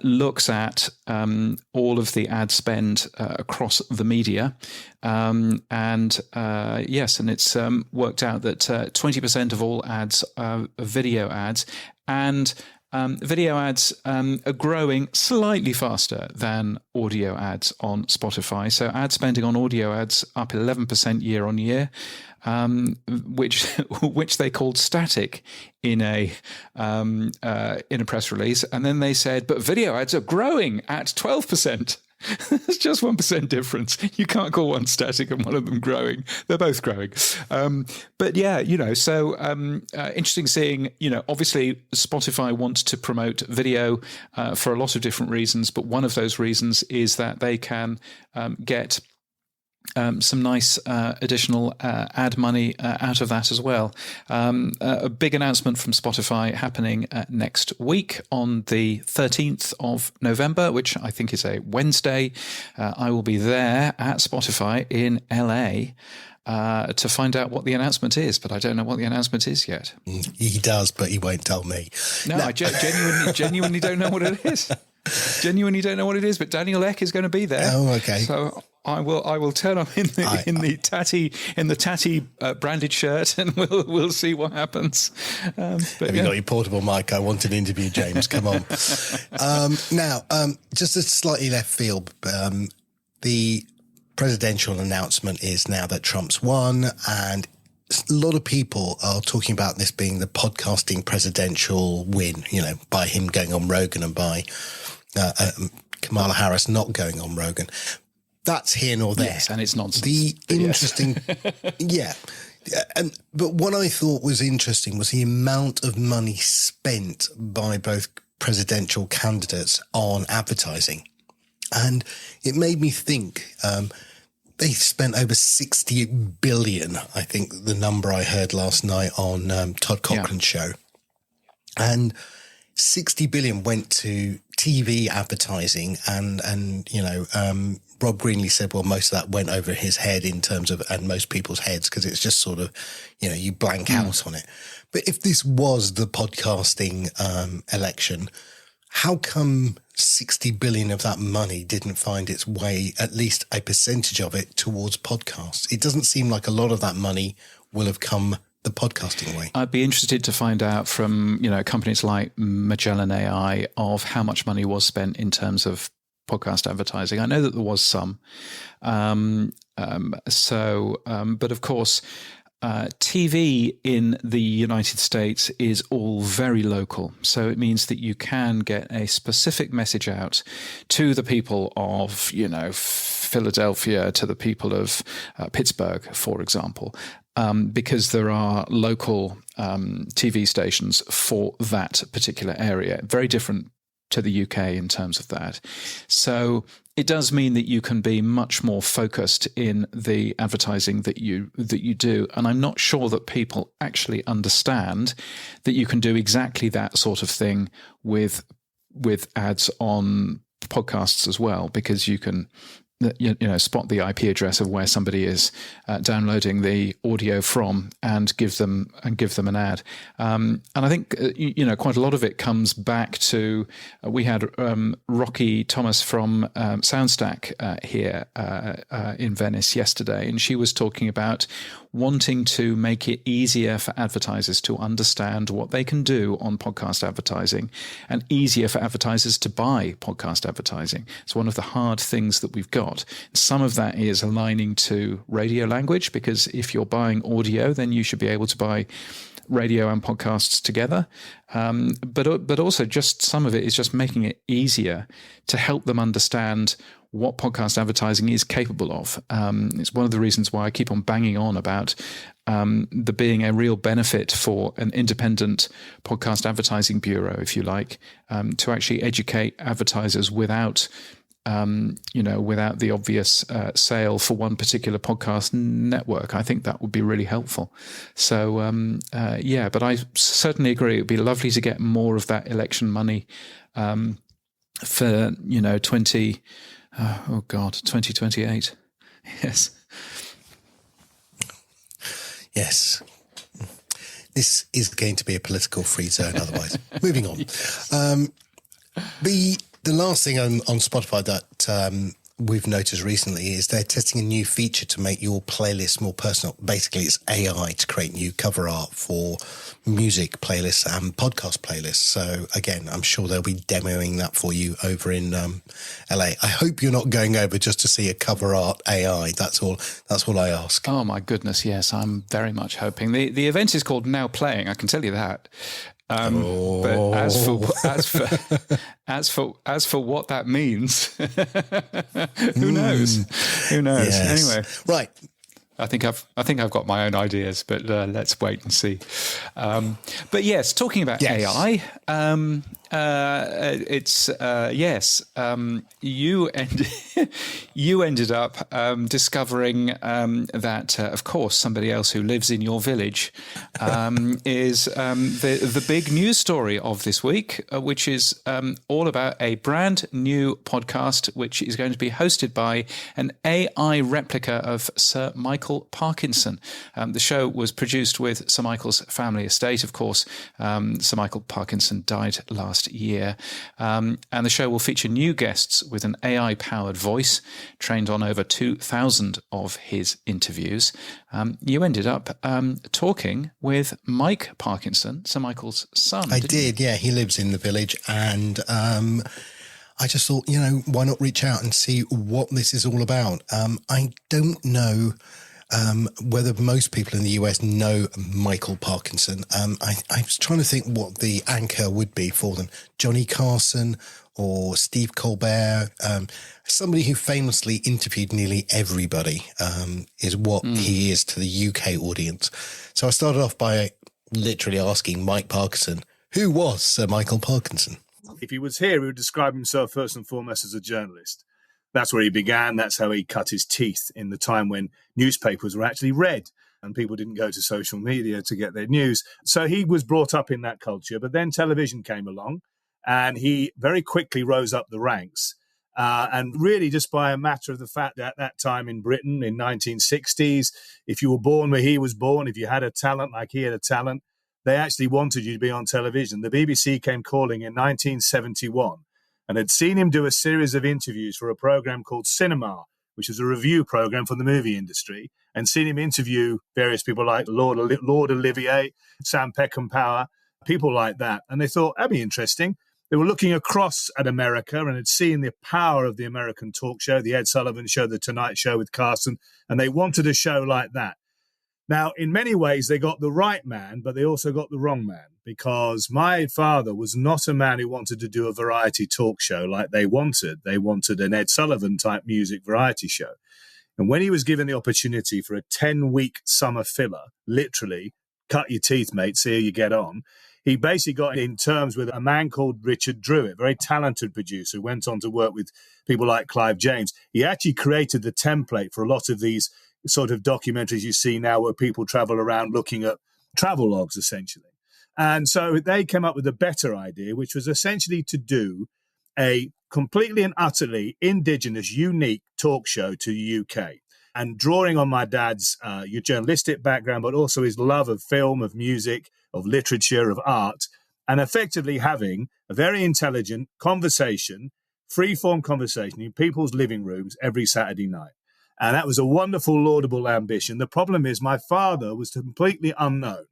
looks at all of the ad spend across the media. And it's worked out that 20% of all ads are video ads, and video ads are growing slightly faster than audio ads on Spotify. So ad spending on audio ads up 11% year on year. Which they called static in a press release, and then they said, but video ads are growing at 12%. It's just 1% difference. You can't call one static and one of them growing. They're both growing. Interesting seeing, obviously Spotify wants to promote video for a lot of different reasons, but one of those reasons is that they can get some nice additional ad money out of that as well. A big announcement from Spotify happening next week on the 13th of November, which I think is a Wednesday. I will be there at Spotify in LA to find out what the announcement is, but I don't know what the announcement is yet. He does, but he won't tell me. No. I genuinely don't know what it is. Genuinely don't know what it is, but Daniel Ek is going to be there. Oh, okay. So I will turn up in the tatty branded shirt, and we'll see what happens. Have you got your portable mic? I want an interview, James. Come on. Now, just a slightly left field. The presidential announcement is now that Trump's won, and a lot of people are talking about this being the podcasting presidential win. By him going on Rogan and by Kamala Harris not going on Rogan. That's here nor there. Yes, and it's nonsense. The interesting, but what I thought was interesting was the amount of money spent by both presidential candidates on advertising. And it made me think, they spent over 60 billion, I think the number I heard last night on Todd Cochran's show. And 60 billion went to TV advertising and Rob Greenlee said, well, most of that went over his head in terms of, and most people's heads, because it's just sort of, you blank out on it. But if this was the podcasting election, how come 60 billion of that money didn't find its way, at least a percentage of it, towards podcasts? It doesn't seem like a lot of that money will have come the podcasting way. I'd be interested to find out from, companies like Magellan AI of how much money was spent in terms of podcast advertising. I know that there was some. But of course, TV in the United States is all very local. So it means that you can get a specific message out to the people of, Philadelphia, to the people of Pittsburgh, for example, because there are local TV stations for that particular area. Very different to the UK in terms of that. So it does mean that you can be much more focused in the advertising that you do. And I'm not sure that people actually understand that you can do exactly that sort of thing with ads on podcasts as well, because you can spot the IP address of where somebody is downloading the audio from and give them an ad. And I think quite a lot of it comes back to we had Rocky Thomas from Soundstack here in Venice yesterday, and she was talking about wanting to make it easier for advertisers to understand what they can do on podcast advertising and easier for advertisers to buy podcast advertising. It's one of the hard things that we've got. Some of that is aligning to radio language, because if you're buying audio, then you should be able to buy radio and podcasts together. But also just some of it is just making it easier to help them understand what podcast advertising is capable of. It's one of the reasons why I keep on banging on about there being a real benefit for an independent podcast advertising bureau, if you like, to actually educate advertisers without the obvious sale for one particular podcast network. I think that would be really helpful. So, but I certainly agree. It would be lovely to get more of that election money for, 2028. Yes. Yes. This is going to be a political free zone otherwise. Moving on. The last thing on Spotify that we've noticed recently is they're testing a new feature to make your playlist more personal. Basically, it's AI to create new cover art for music playlists and podcast playlists. So again, I'm sure they'll be demoing that for you over in LA. I hope you're not going over just to see a cover art AI. That's all I ask. Oh my goodness, yes, I'm very much hoping. The event is called Now Playing, I can tell you that. But as for what that means, who knows? Who knows? Yes. Anyway, right. I think I've got my own ideas, but let's wait and see. But yes, talking about AI, you ended up discovering that, of course, somebody else who lives in your village is the big news story of this week, which is all about a brand new podcast, which is going to be hosted by an AI replica of Sir Michael Parkinson. The show was produced with Sir Michael's family estate, of course. Sir Michael Parkinson died last year. And the show will feature new guests with an AI-powered voice trained on over 2,000 of his interviews. You ended up talking with Mike Parkinson, Sir Michael's son. I did, yeah. He lives in the village, and I just thought, why not reach out and see what this is all about? I don't know whether most people in the US know Michael Parkinson. I was trying to think what the anchor would be for them. Johnny Carson or Steve Colbert, somebody who famously interviewed nearly everybody, is what he is to the UK audience. So I started off by literally asking Mike Parkinson, who was Sir Michael Parkinson? If he was here, he would describe himself first and foremost as a journalist. That's where he began. That's how he cut his teeth in the time when newspapers were actually read and people didn't go to social media to get their news. So he was brought up in that culture. But then television came along and he very quickly rose up the ranks. And really just by a matter of the fact that at that time in Britain in 1960s, if you were born where he was born, if you had a talent like he had a talent, they actually wanted you to be on television. The BBC came calling in 1971 and had seen him do a series of interviews for a program called Cinema, which is a review program for the movie industry, and seen him interview various people like Lord Olivier, Sam Peckinpah, people like that. And they thought, that'd be interesting. They were looking across at America and had seen the power of the American talk show, the Ed Sullivan Show, the Tonight Show with Carson, and they wanted a show like that. Now, in many ways, they got the right man, but they also got the wrong man, because my father was not a man who wanted to do a variety talk show like they wanted. They wanted an Ed Sullivan type music variety show. And when he was given the opportunity for a 10-week summer filler, literally, cut your teeth, mate, see how you get on, he basically got in terms with a man called Richard Druitt, a very talented producer who went on to work with people like Clive James. He actually created the template for a lot of these sort of documentaries you see now where people travel around looking at travel logs, essentially. And so they came up with a better idea, which was essentially to do a completely and utterly indigenous, unique talk show to the UK. And drawing on my dad's journalistic background, but also his love of film, of music, of literature, of art, and effectively having a very intelligent conversation, free-form conversation in people's living rooms every Saturday night. And that was a wonderful, laudable ambition. The problem is my father was completely unknown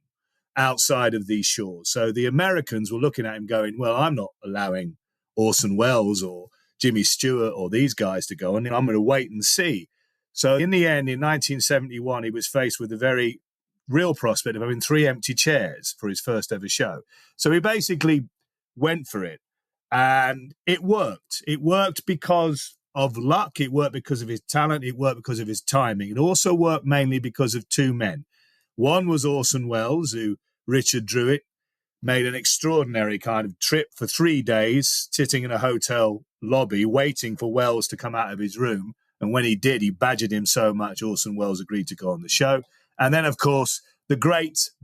outside of these shores. So the Americans were looking at him going, well, I'm not allowing Orson Welles or Jimmy Stewart or these guys to go, and I'm going to wait and see. So in the end, in 1971, he was faced with the very real prospect of having 3 empty chairs for his first ever show. So he basically went for it, and it worked. It worked because of luck. It worked because of his talent. It worked because of his timing. It also worked mainly because of 2 men. One was Orson Welles, who Richard Druitt made an extraordinary kind of trip for 3 days, sitting in a hotel lobby, waiting for Welles to come out of his room. And when he did, he badgered him so much, Orson Welles agreed to go on the show. And then, of course, the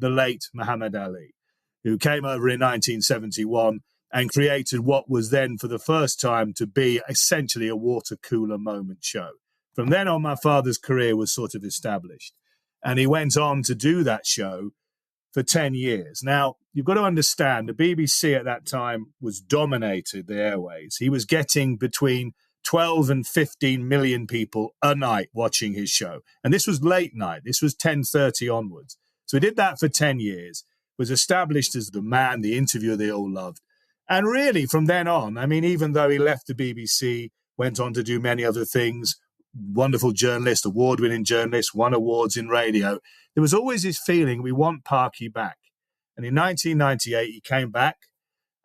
late Muhammad Ali, who came over in 1971 and created what was then, for the first time, to be essentially a water cooler moment show. From then on, my father's career was sort of established. And he went on to do that show for 10 years. Now, you've got to understand, the BBC at that time was dominated the airways. He was getting between 12 and 15 million people a night watching his show. And this was late night. This was 10:30 onwards. So he did that for 10 years, was established as the man, the interviewer they all loved. And really, from then on, I mean, even though he left the BBC, went on to do many other things, wonderful journalist, award-winning journalist, won awards in radio, there was always this feeling, we want Parky back. And in 1998, he came back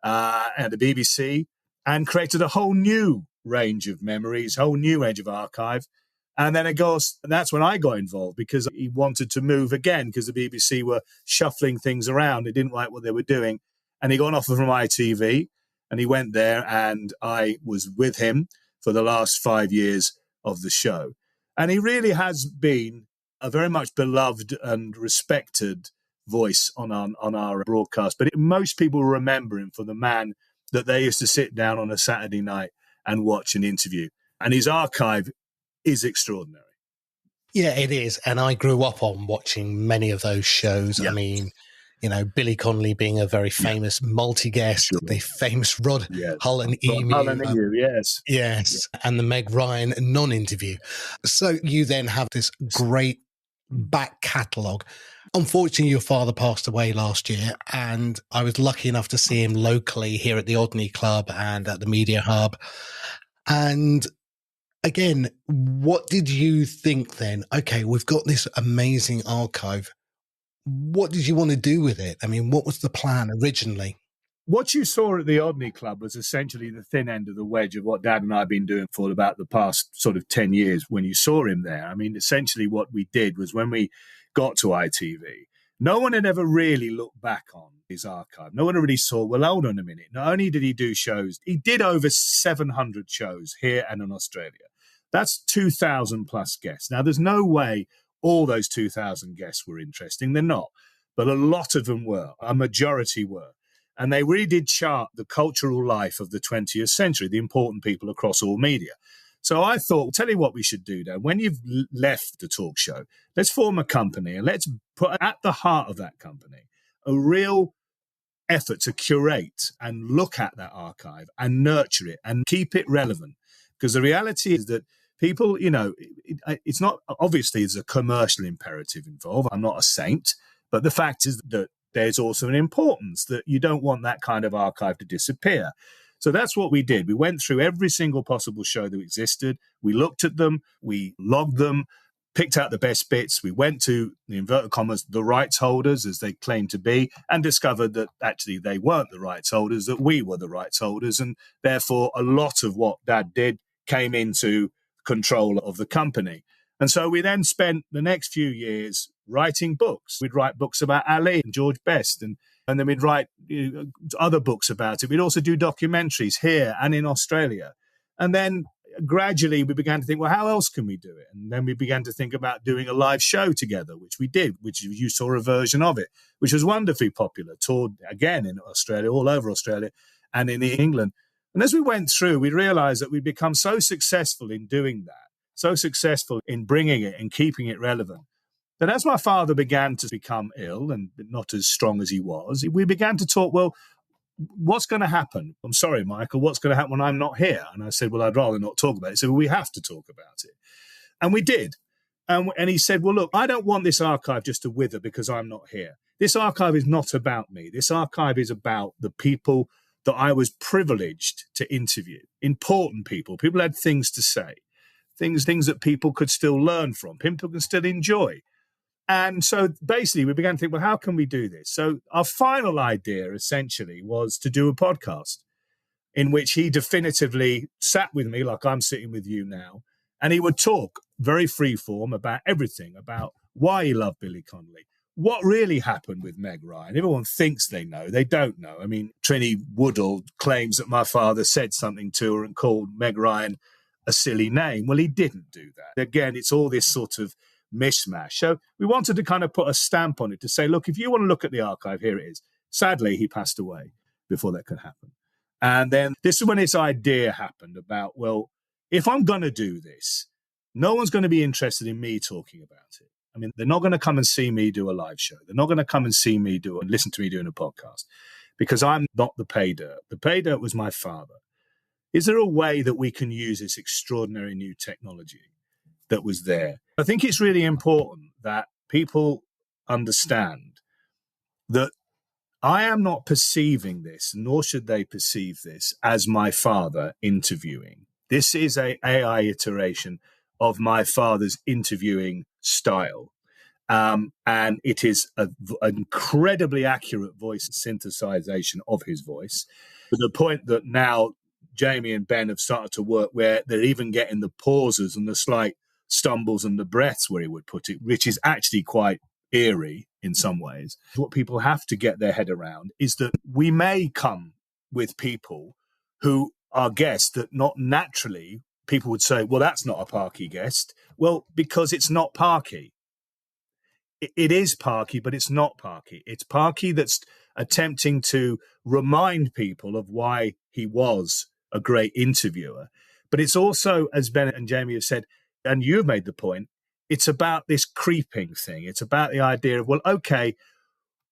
at the BBC and created a whole new range of memories, whole new range of archive. And then, of course, that's when I got involved, because he wanted to move again, because the BBC were shuffling things around. They didn't like what they were doing. And he got an offer from ITV, and he went there, and I was with him for the last 5 years of the show. And he really has been a very much beloved and respected voice on our broadcast. But most people remember him for the man that they used to sit down on a Saturday night and watch an interview. And his archive is extraordinary. Yeah, it is. And I grew up on watching many of those shows. Yeah. I mean, you know, Billy Connolly being a very famous multi-guest, sure. The famous Rod Hull and Emu. Yes. Yes. Yeah. And the Meg Ryan non-interview. So you then have this great back catalogue. Unfortunately, your father passed away last year, and I was lucky enough to see him locally here at the Odney Club and at the Media Hub. And again, what did you think then? Okay, we've got this amazing archive. What did you want to do with it? I mean, what was the plan originally? What you saw at the Odney Club was essentially the thin end of the wedge of what Dad and I have been doing for about the past sort of 10 years when you saw him there. I mean, essentially what we did was when we got to ITV, no one had ever really looked back on his archive. No one really saw, well, hold on a minute. Not only did he do shows, he did over 700 shows here and in Australia. That's 2,000 plus guests. Now, there's no way all those 2,000 guests were interesting. They're not. But a lot of them were. A majority were. And they really did chart the cultural life of the 20th century, the important people across all media. So I thought, tell you what we should do, Dan. When you've left the talk show, let's form a company and let's put at the heart of that company a real effort to curate and look at that archive and nurture it and keep it relevant. Because the reality is that people, it's not, obviously there's a commercial imperative involved. I'm not a saint, but the fact is that there's also an importance that you don't want that kind of archive to disappear. So that's what we did. We went through every single possible show that existed. We looked at them, we logged them, picked out the best bits. We went to, the inverted commas, the rights holders, as they claimed to be, and discovered that actually they weren't the rights holders, that we were the rights holders. And therefore, a lot of what Dad did came into control of the company. And so we then spent the next few years writing books. We'd write books about Ali and George Best, and then we'd write other books about it. We'd also do documentaries here and in Australia. And then gradually we began to think, well, how else can we do it? And then we began to think about doing a live show together, which we did, which you saw a version of it, which was wonderfully popular, toured again in Australia, all over Australia and in England. And as we went through, we realized that we'd become so successful in doing that, so successful in bringing it and keeping it relevant, that as my father began to become ill and not as strong as he was, we began to talk, well, what's going to happen? I'm sorry, Michael, what's going to happen when I'm not here? And I said, well, I'd rather not talk about it. He said, well, we have to talk about it. And we did. And he said, well, look, I don't want this archive just to wither because I'm not here. This archive is not about me. This archive is about the people that I was privileged to interview, important people who had things to say, things that people could still learn from, people can still enjoy. And so basically we began to think, well, how can we do this? So our final idea essentially was to do a podcast in which he definitively sat with me like I'm sitting with you now. And he would talk very freeform about everything, about why he loved Billy Connolly, what really happened with Meg Ryan. Everyone thinks they know. They don't know. I mean, Trini Woodall claims that my father said something to her and called Meg Ryan a silly name. Well, he didn't do that. Again, it's all this sort of mishmash. So we wanted to kind of put a stamp on it to say, look, if you want to look at the archive, here it is. Sadly, he passed away before that could happen. And then this is when this idea happened about, well, if I'm going to do this, no one's going to be interested in me talking about it. I mean, they're not going to come and see me do a live show. They're not going to come and see me and listen to me doing a podcast because I'm not the pay dirt. The pay dirt was my father. Is there a way that we can use this extraordinary new technology that was there? I think it's really important that people understand that I am not perceiving this, nor should they perceive this, as my father interviewing. This is an AI iteration of my father's interviewing style. And it is an incredibly accurate voice synthesization of his voice, to the point that now Jamie and Ben have started to work where they're even getting the pauses and the slight stumbles and the breaths where he would put it, which is actually quite eerie in some ways. What people have to get their head around is that we may come with people who are guests that not naturally people would say, well, that's not a Parky guest. Well, because it's not Parky. It is Parky, but it's not Parky. It's Parky that's attempting to remind people of why he was a great interviewer. But it's also, as Ben and Jamie have said, and you've made the point, it's about this creeping thing. It's about the idea of, well, okay,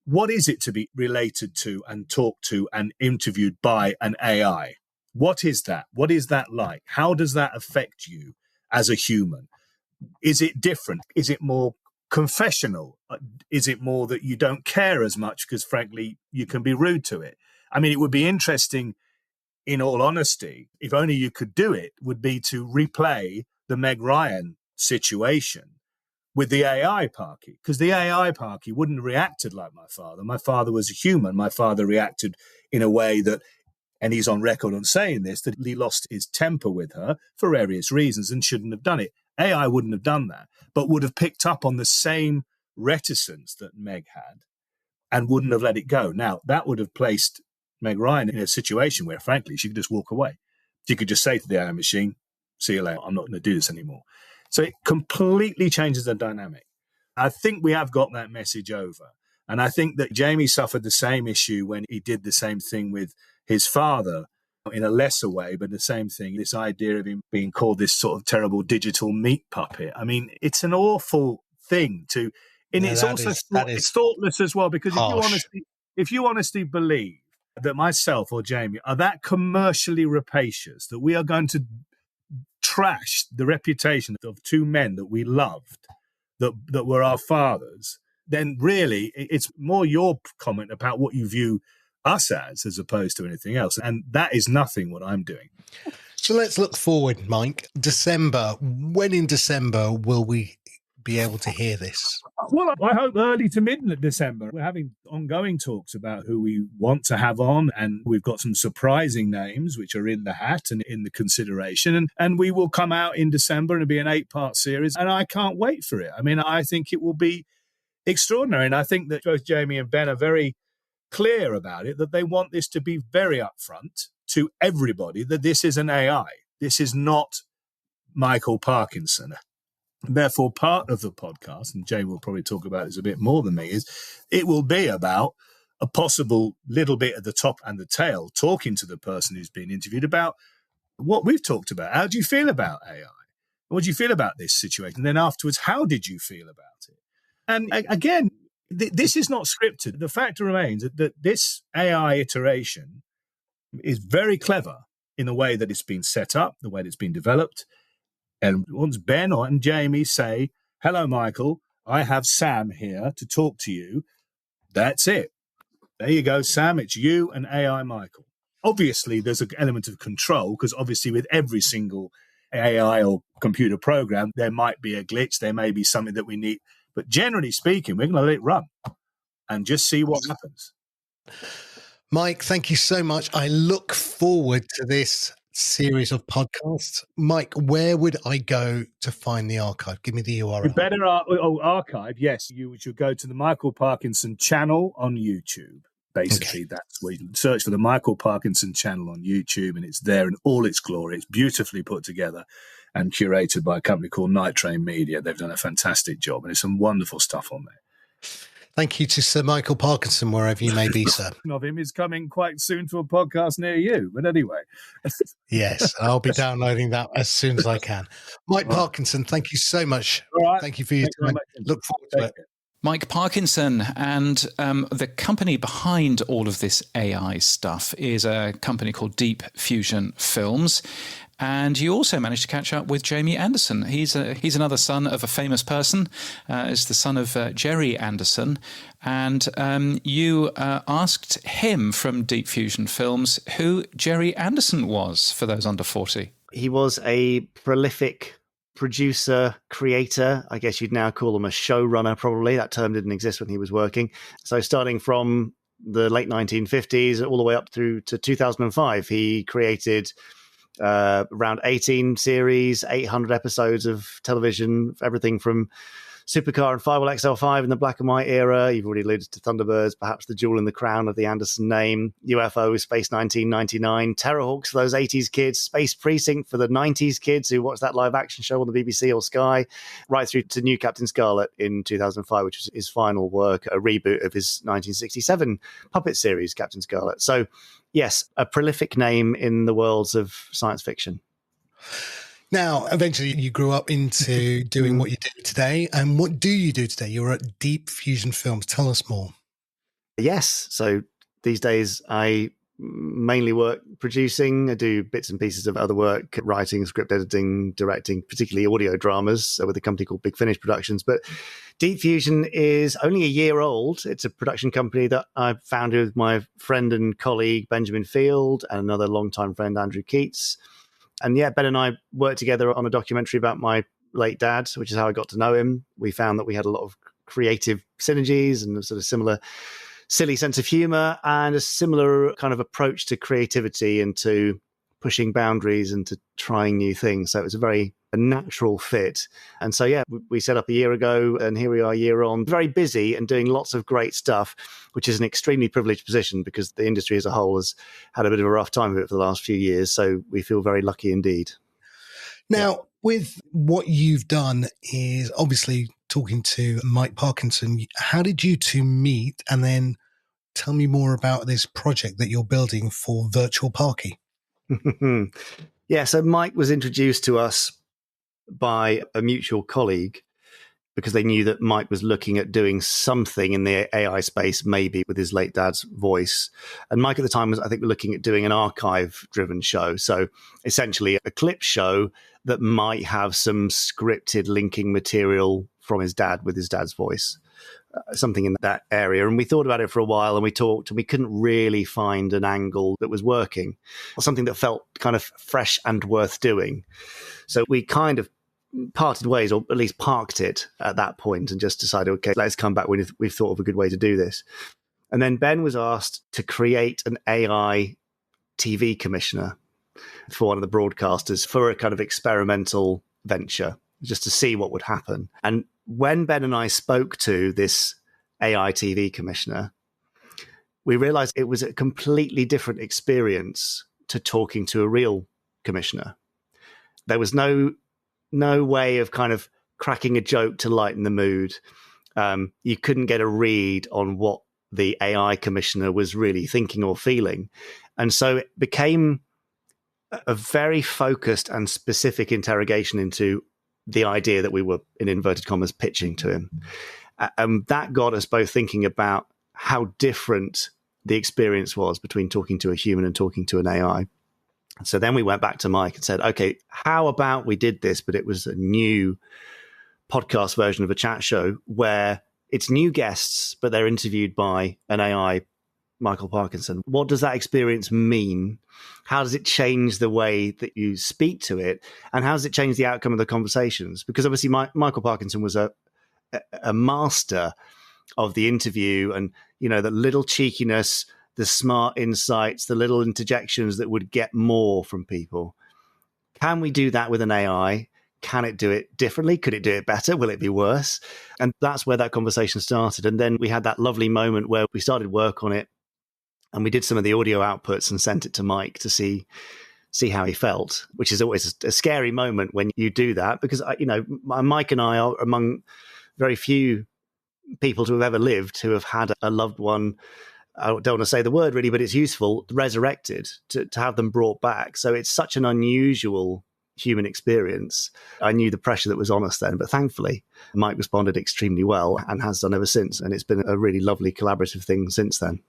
what is it to be related to and talked to and interviewed by an AI? What is that? What is that like? How does that affect you as a human? Is it different? Is it more confessional? Is it more that you don't care as much because, frankly, you can be rude to it? I mean, it would be interesting, in all honesty, if only you could do it, would be to replay the Meg Ryan situation with the AI Parky, because the AI Parky wouldn't have reacted like my father. My father was a human. My father reacted in a way that, and he's on record on saying this, that he lost his temper with her for various reasons and shouldn't have done it. AI wouldn't have done that, but would have picked up on the same reticence that Meg had and wouldn't have let it go. Now, that would have placed Meg Ryan in a situation where, frankly, she could just walk away. She could just say to the AI machine, see you later, I'm not going to do this anymore. So it completely changes the dynamic. I think we have got that message over. And I think that Jamie suffered the same issue when he did the same thing with his father in a lesser way, but the same thing, this idea of him being called this sort of terrible digital meat puppet. I mean, it's an awful thing to, and it's also it's thoughtless as well, because if you honestly believe that myself or Jamie are that commercially rapacious that we are going to trash the reputation of two men that we loved, that were our fathers, then really it's more your comment about what you view us as opposed to anything else. And that is nothing what I'm doing. So let's look forward, Mike. December. When in December will we be able to hear this? Well, I hope early to mid-December. We're having ongoing talks about who we want to have on, and we've got some surprising names which are in the hat and in the consideration. And we will come out in December and it'll be an 8-part series, and I can't wait for it. I mean, I think it will be extraordinary. And I think that both Jamie and Ben are very clear about it, that they want this to be very upfront to everybody, that this is an AI. This is not Michael Parkinson. Therefore, part of the podcast, and Jamie will probably talk about this a bit more than me, is it will be about a possible little bit at the top and the tail, talking to the person who's been interviewed about what we've talked about. How do you feel about AI? What do you feel about this situation? And then afterwards, how did you feel about it? And again, this is not scripted. The fact remains that this AI iteration is very clever in the way that it's been set up, the way that it's been developed. And once Ben and Jamie say, hello, Michael, I have Sam here to talk to you, that's it. There you go, Sam, it's you and AI Michael. Obviously, there's an element of control, because obviously with every single AI or computer program, there might be a glitch, there may be something that we need. But generally speaking, we're going to let it run and just see what happens. Mike, thank you so much. I look forward to this series of podcasts. Mike, where would I go to find the archive? Give me the URL. You better archive. Yes, you should go to the Michael Parkinson channel on YouTube. Basically, That's where you search for the Michael Parkinson channel on YouTube, and it's there in all its glory. It's beautifully put together and curated by a company called Night Train Media. They've done a fantastic job, and there's some wonderful stuff on there. Thank you to Sir Michael Parkinson, wherever you may be, sir. Of him is coming quite soon to a podcast near you. But anyway. Yes, I'll be downloading that as soon as I can. Mike Parkinson, thank you so much. All right. Thank you for your time. Look forward to it. Mike Parkinson, and the company behind all of this AI stuff is a company called Deep Fusion Films. And you also managed to catch up with Jamie Anderson. He's another son of a famous person. Is the son of Jerry Anderson. And you asked him from Deep Fusion Films who Jerry Anderson was for those under 40. He was a prolific producer, creator. I guess you'd now call him a showrunner, probably. That term didn't exist when he was working. So starting from the late 1950s all the way up through to 2005, he created around 18 series, 800 episodes of television, everything from Supercar and Firewall XL5 in the black and white era. You've already alluded to Thunderbirds, perhaps the jewel in the crown of the Anderson name, UFO, Space 1999, Terrorhawks for those 80s kids, Space Precinct for the 90s kids who watched that live action show on the BBC or Sky, right through to New Captain Scarlet in 2005, which was his final work, a reboot of his 1967 puppet series, Captain Scarlet. So, yes, a prolific name in the worlds of science fiction. Now, eventually you grew up into doing what you do today. And what do you do today? You're at Deep Fusion Films. Tell us more. Yes. So these days I mainly work producing. I do bits and pieces of other work, writing, script editing, directing, particularly audio dramas with a company called Big Finish Productions. But Deep Fusion is only a year old. It's a production company that I founded with my friend and colleague, Benjamin Field, and another longtime friend, Andrew Keats. And yeah, Ben and I worked together on a documentary about my late dad, which is how I got to know him. We found that we had a lot of creative synergies and a sort of similar silly sense of humor and a similar kind of approach to creativity and to pushing boundaries and to trying new things. So it was a natural fit. And so, yeah, we set up a year ago and here we are a year on, very busy and doing lots of great stuff, which is an extremely privileged position because the industry as a whole has had a bit of a rough time of it for the last few years. So we feel very lucky indeed. Now, with what you've done is obviously talking to Mike Parkinson. How did you two meet? And then tell me more about this project that you're building for Virtual Parky. Yeah, so Mike was introduced to us by a mutual colleague because they knew that Mike was looking at doing something in the AI space, maybe with his late dad's voice. And Mike at the time was, I think, looking at doing an archive-driven show. So essentially a clip show that might have some scripted linking material from his dad with his dad's voice, something in that area. And we thought about it for a while and we talked and we couldn't really find an angle that was working, or something that felt kind of fresh and worth doing. So we kind of parted ways, or at least parked it at that point and just decided, okay, let's come back when we've thought of a good way to do this. And then Ben was asked to create an AI TV commissioner for one of the broadcasters for a kind of experimental venture, just to see what would happen. And when Ben and I spoke to this AI TV commissioner, we realized it was a completely different experience to talking to a real commissioner. There was no way of kind of cracking a joke to lighten the mood. You couldn't get a read on what the AI commissioner was really thinking or feeling. And so it became a very focused and specific interrogation into the idea that we were, in inverted commas, pitching to him. And that got us both thinking about how different the experience was between talking to a human and talking to an AI. So then we went back to Mike and said, okay, how about we did this, but it was a new podcast version of a chat show where it's new guests, but they're interviewed by an AI, Michael Parkinson. What does that experience mean? How does it change the way that you speak to it? And how does it change the outcome of the conversations? Because obviously Michael Parkinson was a master of the interview and, you know, the little cheekiness, the smart insights, the little interjections that would get more from people. Can we do that with an AI? Can it do it differently? Could it do it better? Will it be worse? And that's where that conversation started. And then we had that lovely moment where we started work on it and we did some of the audio outputs and sent it to Mike to see how he felt, which is always a scary moment when you do that because, you know, Mike and I are among very few people to have ever lived who have had a loved one, I don't want to say the word really, but it's useful, resurrected, to have them brought back. So it's such an unusual human experience. I knew the pressure that was on us then, but thankfully Mike responded extremely well and has done ever since. And it's been a really lovely collaborative thing since then.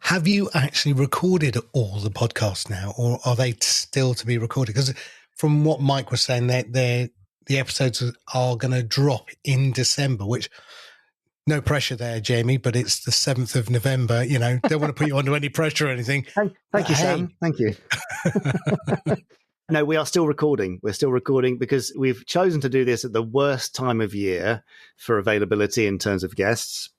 Have you actually recorded all the podcasts now, or are they still to be recorded? Because from what Mike was saying, the episodes are going to drop in December, which... No pressure there, Jamie, but it's the 7th of November. You know, don't want to put you under any pressure or anything. Thank you, Sam. Thank you. No, we are still recording. We're still recording because we've chosen to do this at the worst time of year for availability in terms of guests.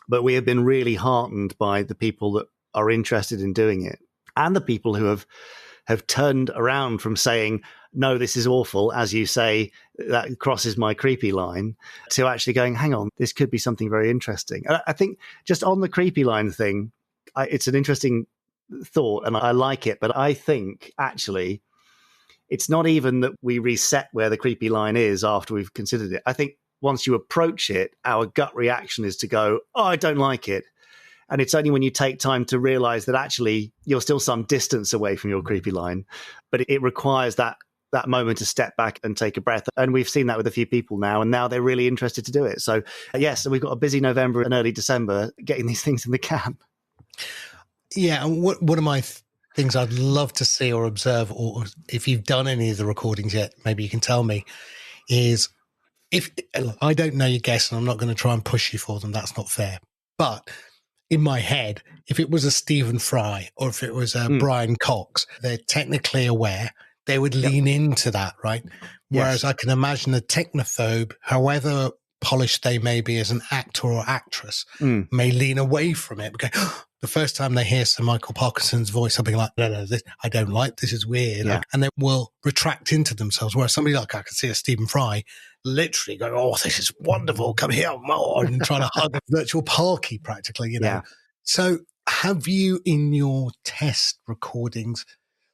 But we have been really heartened by the people that are interested in doing it and the people who have turned around from saying, no, this is awful, as you say, that crosses my creepy line, to actually going, hang on, this could be something very interesting. And I think just on the creepy line thing, it's an interesting thought and I like it, but I think actually it's not even that we reset where the creepy line is after we've considered it. I think once you approach it, our gut reaction is to go, oh, I don't like it. And it's only when you take time to realize that actually you're still some distance away from your creepy line, but it requires that moment to step back and take a breath. And we've seen that with a few people now, and now they're really interested to do it. So yes, we've got a busy November and early December getting these things in the can. Yeah. And one of my things I'd love to see or observe, or if you've done any of the recordings yet, maybe you can tell me, is if I don't know your guests and I'm not going to try and push you for them, that's not fair. But in my head, if it was a Stephen Fry or if it was a Brian Cox, they're technically aware. They would lean into that, right? Whereas I can imagine a technophobe, however polished they may be as an actor or actress, may lean away from it. Because the first time they hear Sir Michael Parkinson's voice, they'll be like, no, this, I don't like this, is weird. Yeah. And they will retract into themselves. Whereas somebody like I could see a Stephen Fry literally go, oh, this is wonderful, come here more, and trying to hug a virtual Parky practically, you know. Yeah. So have you in your test recordings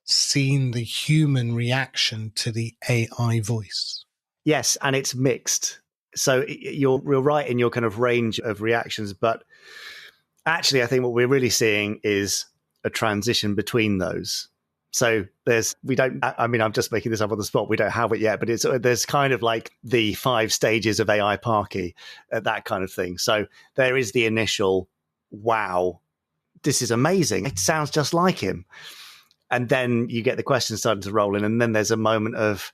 seen the human reaction to the AI voice? Yes, and it's mixed. So you're right in your kind of range of reactions, but actually I think what we're really seeing is a transition between those. So I'm just making this up on the spot. We don't have it yet, but there's kind of like the 5 stages of AI Parky, that kind of thing. So there is the initial, wow, this is amazing. It sounds just like him. And then you get the questions starting to roll in. And then there's a moment of,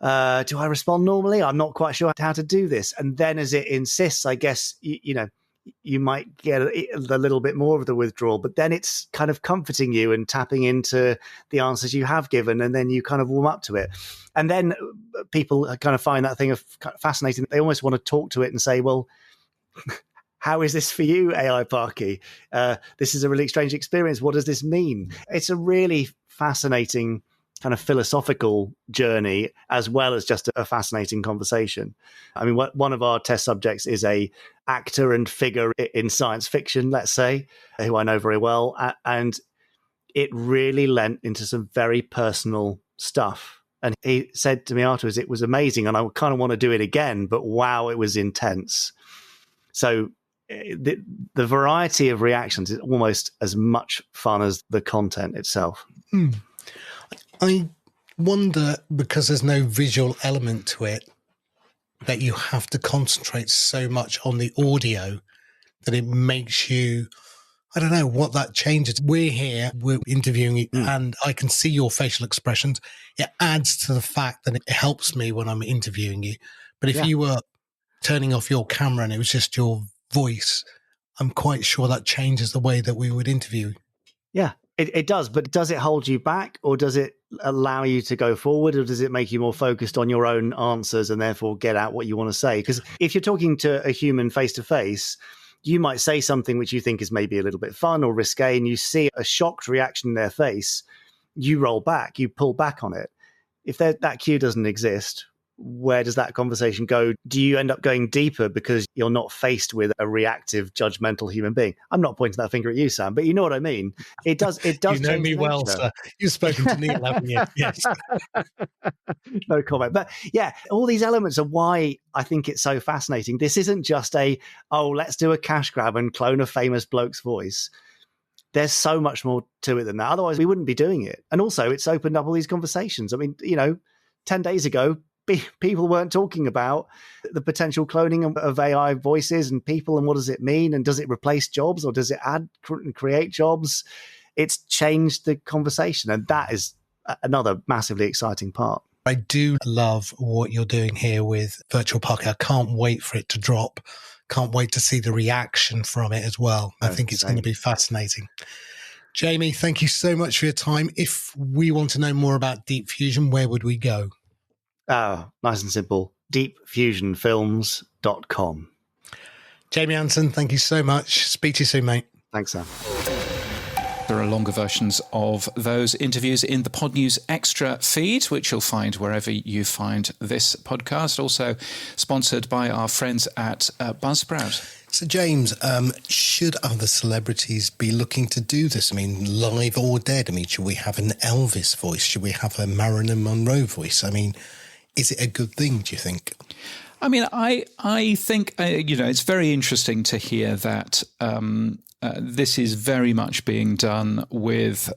do I respond normally? I'm not quite sure how to do this. And then as it insists, I guess, you might get a little bit more of the withdrawal, but then it's kind of comforting you and tapping into the answers you have given, and then you kind of warm up to it. And then people kind of find that thing fascinating. They almost want to talk to it and say, well, how is this for you, AI Parky? This is a really strange experience. What does this mean? It's a really fascinating kind of philosophical journey, as well as just a fascinating conversation. I mean, one of our test subjects is a actor and figure in science fiction, let's say, who I know very well. And it really lent into some very personal stuff. And he said to me afterwards, it was amazing. And I kind of want to do it again, but wow, it was intense. So the variety of reactions is almost as much fun as the content itself. I wonder, because there's no visual element to it, that you have to concentrate so much on the audio that it makes you, I don't know what that changes. We're here, we're interviewing you, and I can see your facial expressions. It adds to the fact that it helps me when I'm interviewing you. But if you were turning off your camera and it was just your voice, I'm quite sure that changes the way that we would interview. Yeah, it does. But does it hold you back, or does it allow you to go forward, or does it make you more focused on your own answers and therefore get out what you want to say? Because if you're talking to a human face to face, you might say something which you think is maybe a little bit fun or risque, and you see a shocked reaction in their face, you roll back, you pull back on it. If that cue doesn't exist, where does that conversation go? Do you end up going deeper because you're not faced with a reactive, judgmental human being? I'm not pointing that finger at you, Sam, but you know what I mean. It does. You know me well, sir. You've spoken to Neil, haven't you? Yes. No comment. But yeah, all these elements are why I think it's so fascinating. This isn't just let's do a cash grab and clone a famous bloke's voice. There's so much more to it than that. Otherwise, we wouldn't be doing it. And also, it's opened up all these conversations. I mean, 10 days ago, people weren't talking about the potential cloning of AI voices and people, and what does it mean, and does it replace jobs, or does it add and create jobs? It's changed the conversation, and that is another massively exciting part. I do love what you're doing here with Virtual Parky. I can't wait for it to drop. Can't wait to see the reaction from it as well. I think it's going to be fascinating. Jamie, thank you so much for your time. If we want to know more about Deep Fusion, where would we go? Nice and simple. deepfusionfilms.com. Jamie Anderson, thank you so much. Speak to you soon, mate. Thanks, Sam. There are longer versions of those interviews in the Pod News Extra feed, which you'll find wherever you find this podcast. Also sponsored by our friends at Buzzsprout. So, James, should other celebrities be looking to do this? I mean, live or dead? I mean, should we have an Elvis voice? Should we have a Marilyn Monroe voice? I mean, is it a good thing, do you think? I mean, I think, it's very interesting to hear that this is very much being done with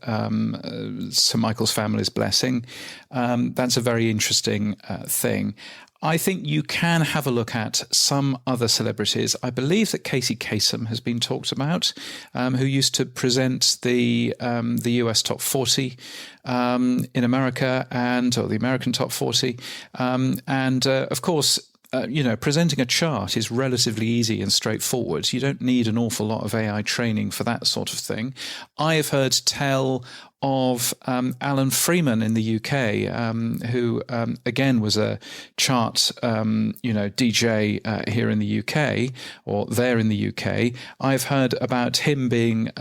Sir Michael's family's blessing. That's a very interesting thing. I think you can have a look at some other celebrities. I believe that Casey Kasem has been talked about, who used to present the US Top 40 in America or the American Top 40. Of course, presenting a chart is relatively easy and straightforward. You don't need an awful lot of AI training for that sort of thing. I have heard tell of Alan Freeman in the UK, who again was a chart, DJ here in the UK or there in the UK. I've heard about him being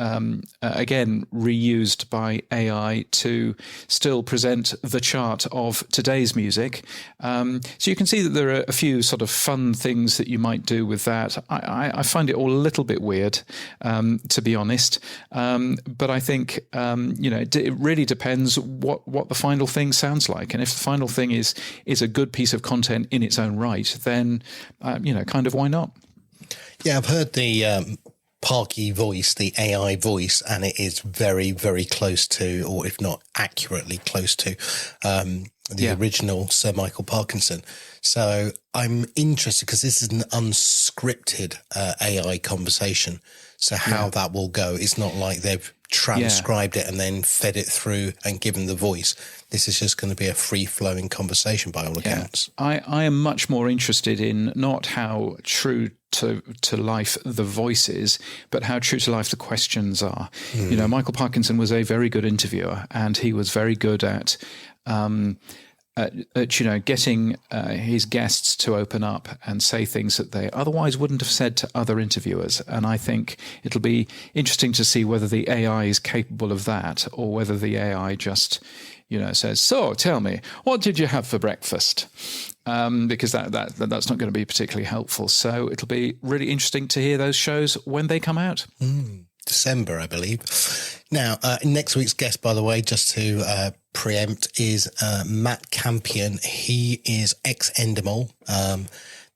again reused by AI to still present the chart of today's music. So you can see that there are a few sort of fun things that you might do with that. I find it all a little bit weird, to be honest. But I think it it really depends what the final thing sounds like. And if the final thing is a good piece of content in its own right, then, kind of why not? Yeah, I've heard the Parky voice, the AI voice, and it is very, very close to, or if not accurately close to, the original Sir Michael Parkinson. So I'm interested because this is an unscripted AI conversation. So how that will go, it's not like they've transcribed it and then fed it through and given the voice. This is just going to be a free-flowing conversation by all accounts. I am much more interested in not how true to life the voice is, but how true to life the questions are. Michael Parkinson was a very good interviewer, and he was very good at getting his guests to open up and say things that they otherwise wouldn't have said to other interviewers. And I think it'll be interesting to see whether the AI is capable of that, or whether the AI just, says, "So tell me, what did you have for breakfast?" Because that's not going to be particularly helpful. So it'll be really interesting to hear those shows when they come out. December, I believe. Now, next week's guest, by the way, just to preempt, is Matt Campion. He is ex-Endemol.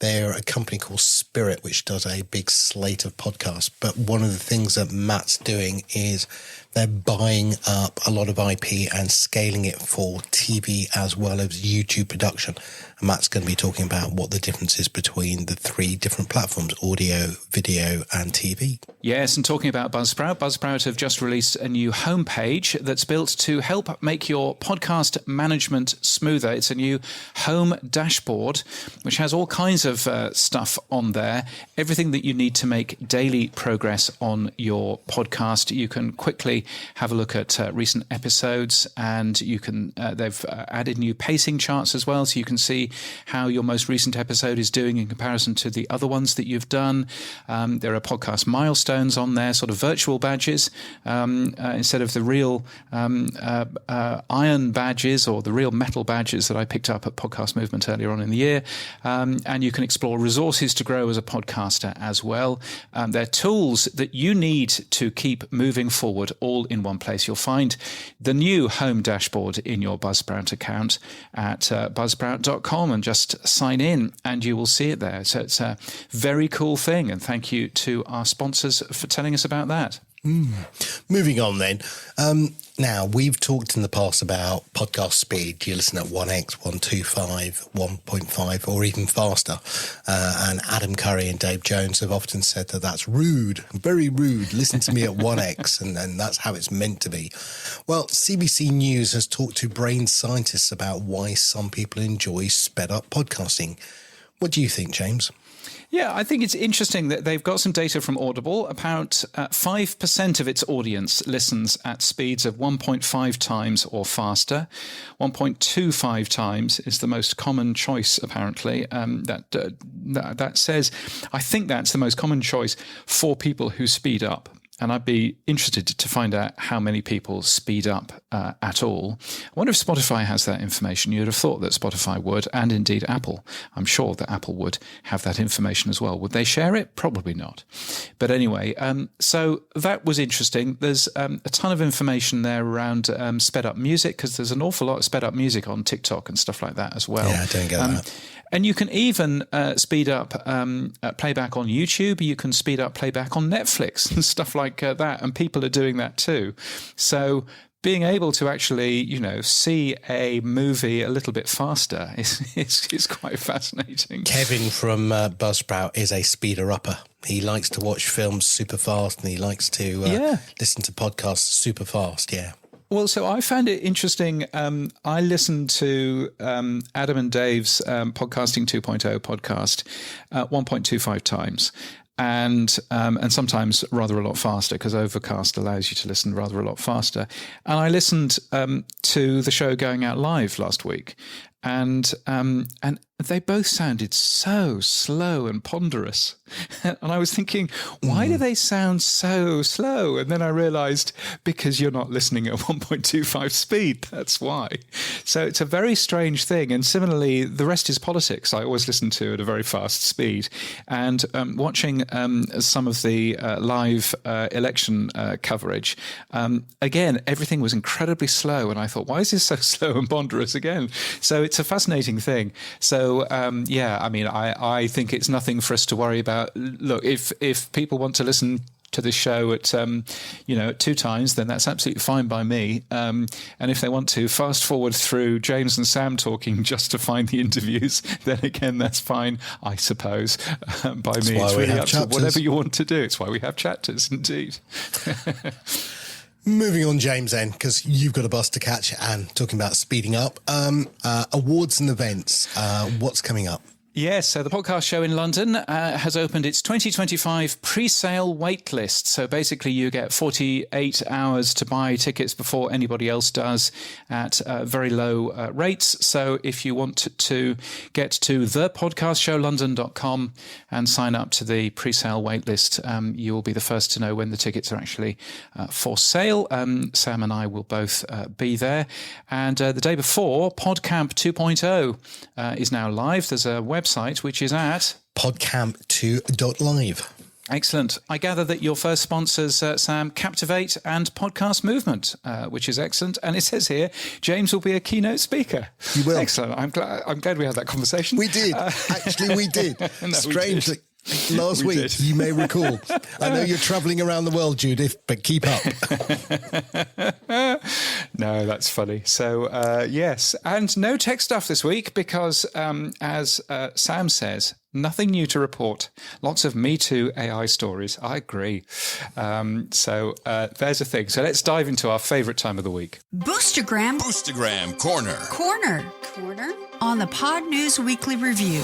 They're a company called Spirit, which does a big slate of podcasts. But one of the things that Matt's doing is they're buying up a lot of IP and scaling it for TV as well as YouTube production. And Matt's going to be talking about what the difference is between the three different platforms: audio, video, and TV. Yes, and talking about Buzzsprout have just released a new homepage that's built to help make your podcast management smoother. It's a new home dashboard, which has all kinds of stuff on there, everything that you need to make daily progress on your podcast. You can quickly have a look at recent episodes, and you can they've added new pacing charts as well, so you can see how your most recent episode is doing in comparison to the other ones that you've done. There are podcast milestones on there, sort of virtual badges, instead of the real iron badges or the real metal badges that I picked up at Podcast Movement earlier on in the year. And you can explore resources to grow as a podcaster as well. They're tools that you need to keep moving forward, all in one place. You'll find the new home dashboard in your Buzzsprout account at buzzsprout.com, and just sign in and you will see it there. So it's a very cool thing, and thank you to our sponsors for telling us about that. Moving on then. Now, we've talked in the past about podcast speed. Do you listen at 1x, 1.25, 1.5, or even faster? And Adam Curry and Dave Jones have often said that that's rude, very rude. Listen to me at 1x, and that's how it's meant to be. Well, CBC News has talked to brain scientists about why some people enjoy sped-up podcasting. What do you think, James? Yeah, I think it's interesting that they've got some data from Audible. About 5% of its audience listens at speeds of 1.5 times or faster. 1.25 times is the most common choice, apparently. That says, I think that's the most common choice for people who speed up. And I'd be interested to find out how many people speed up at all. I wonder if Spotify has that information. You'd have thought that Spotify would, and indeed Apple. I'm sure that Apple would have that information as well. Would they share it? Probably not. But anyway, so that was interesting. There's a ton of information there around sped up music, because there's an awful lot of sped up music on TikTok and stuff like that as well. Yeah, I don't get that. And you can even speed up playback on YouTube. You can speed up playback on Netflix and stuff like that. And people are doing that too. So being able to actually, see a movie a little bit faster is quite fascinating. Kevin from Buzzsprout is a speeder-upper. He likes to watch films super fast, and he likes to listen to podcasts super fast, Well, so I found it interesting. I listened to Adam and Dave's Podcasting 2.0 podcast 1.25 times. And sometimes rather a lot faster, because Overcast allows you to listen rather a lot faster. And I listened to the show going out live last week, and they both sounded so slow and ponderous. And I was thinking, why do they sound so slow? And then I realized, because you're not listening at 1.25 speed, that's why. So it's a very strange thing. And similarly, The Rest is Politics, I always listen to at a very fast speed. And watching some of the live election coverage, again, everything was incredibly slow. And I thought, why is this so slow and ponderous again? So it's a fascinating thing. So, I think it's nothing for us to worry about. Look, if people want to listen to the show at, at 2 times, then that's absolutely fine by me. And if they want to fast forward through James and Sam talking just to find the interviews, then again, that's fine, I suppose, by me. It's really up to whatever you want to do. It's why we have chapters, indeed. Moving on, James, then, because you've got a bus to catch and talking about speeding up. Awards and events, what's coming up? Yes, so the podcast show in London has opened its 2025 pre-sale wait list. So basically you get 48 hours to buy tickets before anybody else does at very low rates. So if you want to get to thepodcastshowlondon.com and sign up to the pre-sale wait list, you will be the first to know when the tickets are actually for sale. Sam and I will both be there. And the day before, PodCamp 2.0 is now live. There's a website which is at podcamp2.live. Excellent. I gather that your first sponsors, Sam, Captivate and Podcast Movement, which is excellent. And it says here, James will be a keynote speaker. You will. Excellent. I'm glad we had that conversation. We did. Actually, we did. No, Strangely. Last week, did. you may recall. I know you're travelling around the world, Judith, but keep up. No, that's funny. So, yes. And no tech stuff this week because, as Sam says, nothing new to report. Lots of Me Too AI stories. I agree. So there's a thing. So let's dive into our favourite time of the week. Boostergram Corner. Corner on the Pod News Weekly Review.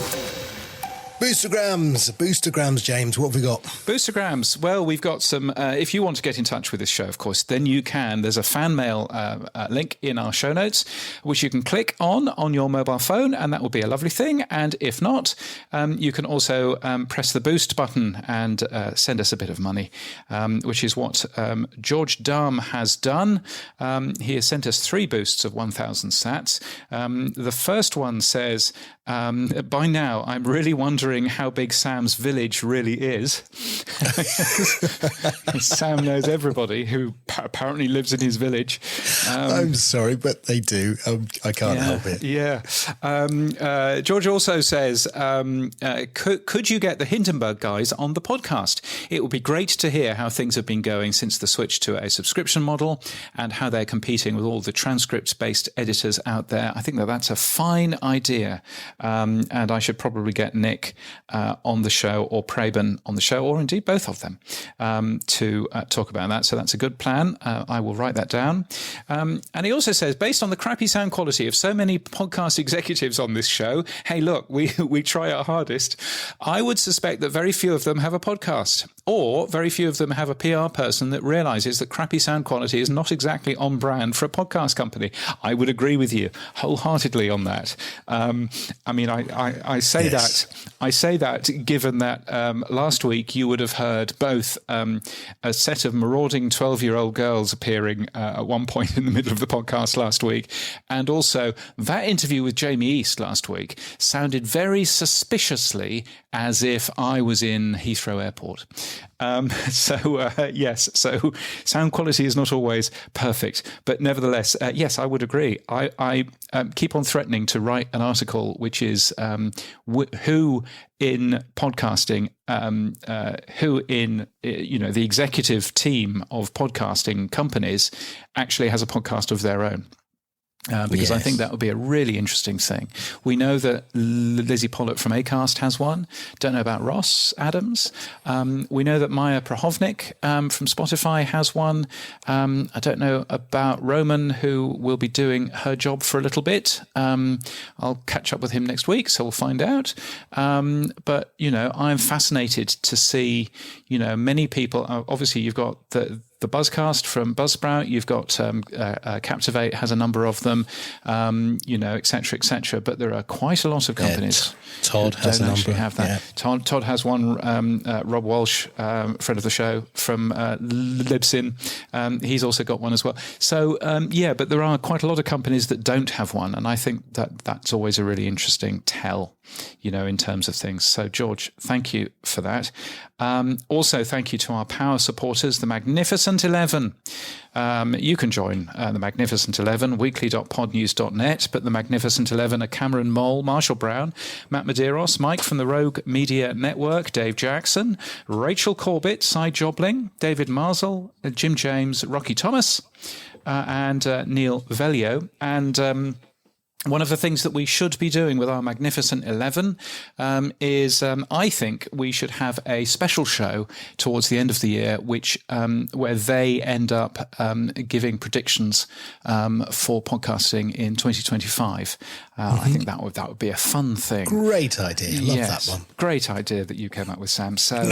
Boostergrams, James, what have we got? Boostergrams. Well, we've got some, if you want to get in touch with this show, of course, then you can. There's a fan mail link in our show notes, which you can click on your mobile phone, and that will be a lovely thing. And if not, you can also press the boost button and send us a bit of money, which is what George Darm has done. He has sent us 3 boosts of 1,000 sats. The first one says, by now, I'm really wondering how big Sam's village really is. Sam knows everybody who apparently lives in his village. I'm sorry, but they do. I can't help it. Yeah. George also says, could you get the Hindenburg guys on the podcast? It would be great to hear how things have been going since the switch to a subscription model and how they're competing with all the transcript-based editors out there. I think that's a fine idea. And I should probably get Nick on the show or Preben on the show, or indeed both of them, to talk about that. So that's a good plan. I will write that down. And he also says, based on the crappy sound quality of so many podcast executives on this show, hey, look, we try our hardest. I would suspect that very few of them have a podcast, or very few of them have a PR person that realizes that crappy sound quality is not exactly on brand for a podcast company. I would agree with you wholeheartedly on that. I say yes. I say that given that last week you would have heard both a set of marauding 12-year-old girls appearing at one point in the middle of the podcast last week, and also that interview with Jamie East last week sounded very suspiciously as if I was in Heathrow Airport. Yes, so sound quality is not always perfect, but nevertheless, yes, I would agree. I keep on threatening to write an article which is who in podcasting, who in the executive team of podcasting companies actually has a podcast of their own. Because I think that would be a really interesting thing. We know that Lizzie Pollett from Acast has one. Don't know about Ross Adams. We know that Maya Prahovnik from Spotify has one. I don't know about Roman, who will be doing her job for a little bit. I'll catch up with him next week, so we'll find out. But, I'm fascinated to see, many people. Obviously, you've got the Buzzcast from Buzzsprout. You've got Captivate has a number of them, et cetera, et cetera. But there are quite a lot of companies. Todd has a number. Have that. Yeah. Todd has one. Rob Walsh, friend of the show from Libsyn, he's also got one as well. So but there are quite a lot of companies that don't have one, and I think that that's always a really interesting tell, in terms of things. So George, thank you for that. Also, thank you to our power supporters, the Magnificent 11. You can join the Magnificent 11, weekly.podnews.net, but the Magnificent 11 are Cameron Mole, Marshall Brown, Matt Medeiros, Mike from the Rogue Media Network, Dave Jackson, Rachel Corbett, Cy Jobling, David Marsell, Jim James, Rocky Thomas, and Neil Velio. And one of the things that we should be doing with our Magnificent 11 is I think we should have a special show towards the end of the year, where they end up giving predictions for podcasting in 2025. I think that would be a fun thing. Great idea. Love that one. Great idea that you came up with, Sam. So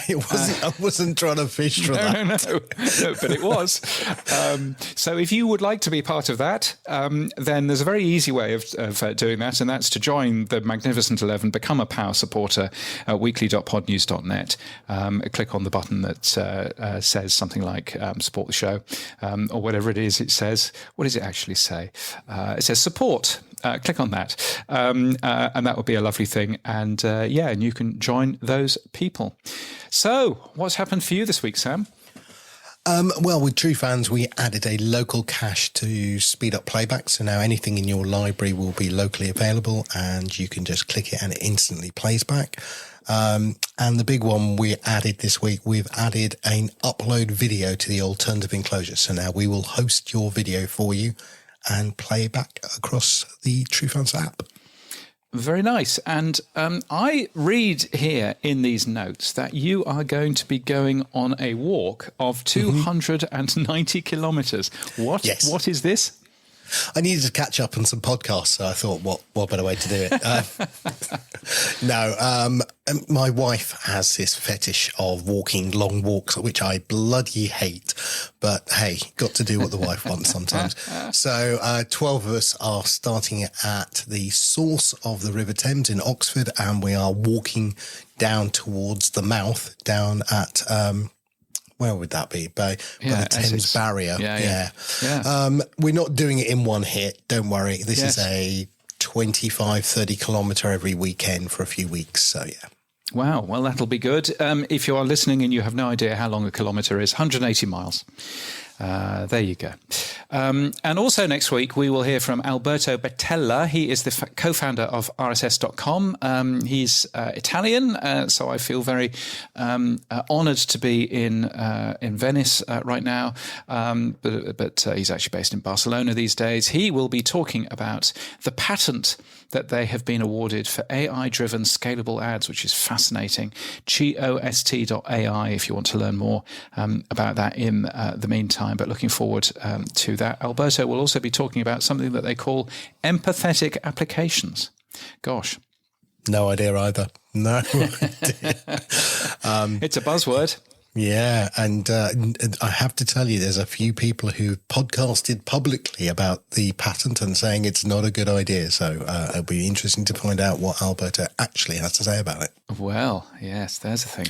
it wasn't. I wasn't trying to fish for that. No, but it was. So if you would like to be part of that, then there's a very easy way of doing that, and that's to join the Magnificent 11, become a power supporter at weekly.podnews.net. Click on the button that says something like support the show, or whatever it is it says. What does it actually say? It says support. Click on that, and that would be a lovely thing. And and you can join those people. So what's happened for you this week, Sam? Well, with True Fans, we added a local cache to speed up playback. So now anything in your library will be locally available, and you can just click it and it instantly plays back. And the big one we added this week, we've added an upload video to the alternative enclosure. So now we will host your video for you and play back across the True Fans app. Very nice. And I read here in these notes that you are going to be going on a walk of 290 kilometres. What? Yes. What is this? I needed to catch up on some podcasts, so I thought, what better way to do it? My wife has this fetish of walking long walks, which I bloody hate. But hey, got to do what the wife wants sometimes. So 12 of us are starting at the source of the River Thames in Oxford, and we are walking down towards the mouth, down at... where would that be? By the Thames Barrier. Yeah. We're not doing it in one hit. Don't worry. This is a 25, 30 kilometre every weekend for a few weeks. So, yeah. Wow. Well, that'll be good. If you are listening and you have no idea how long a kilometre is, 180 miles. There you go. And also next week, we will hear from Alberto Bettella. He is the co-founder of RSS.com. He's Italian, so I feel very honoured to be in Venice right now. But he's actually based in Barcelona these days. He will be talking about the patent that they have been awarded for AI-driven scalable ads, which is fascinating. GOST.ai if you want to learn more about that in the meantime. But looking forward to that. Alberto will also be talking about something that they call empathetic applications. Gosh. No idea either. No idea. It's a buzzword. Yeah, and I have to tell you, there's a few people who podcasted publicly about the patent and saying it's not a good idea. So it'll be interesting to find out what Alberto actually has to say about it. Well, yes, there's the thing.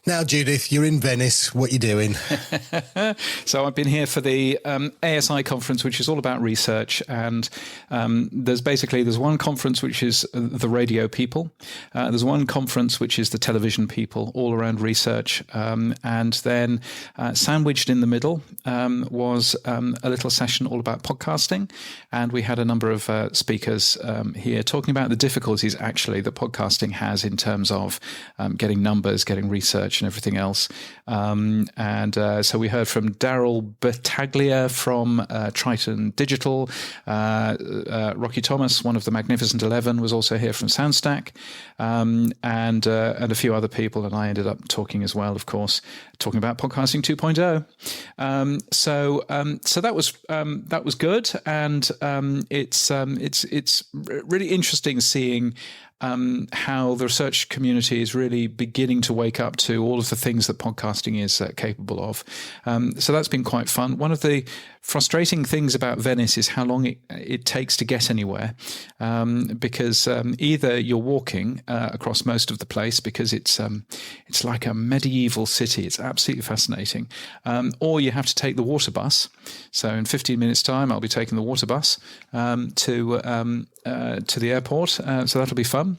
Now, Judith, you're in Venice. What are you doing? So I've been here for the ASI conference, which is all about research. And there's one conference, which is the radio people. There's one conference, which is the television people, all around research. And then sandwiched in the middle was a little session all about podcasting. And we had a number of speakers here talking about the difficulties, actually, that podcasting has in terms of getting numbers, getting research, and everything else. So we heard from Daryl Battaglia from Triton Digital. Rocky Thomas, one of the Magnificent 11, was also here from Soundstack, and a few other people. And I ended up talking as well, of course, talking about podcasting 2.0. So that was good, and it's really interesting seeing how the research community is really beginning to wake up to all of the things that podcasting is capable of. So that's been quite fun. One of the frustrating things about Venice is how long it takes to get anywhere, because either you're walking across most of the place because it's like a medieval city. It's absolutely fascinating. Or you have to take the water bus. So in 15 minutes' time, I'll be taking the water bus to the airport. So that'll be fun.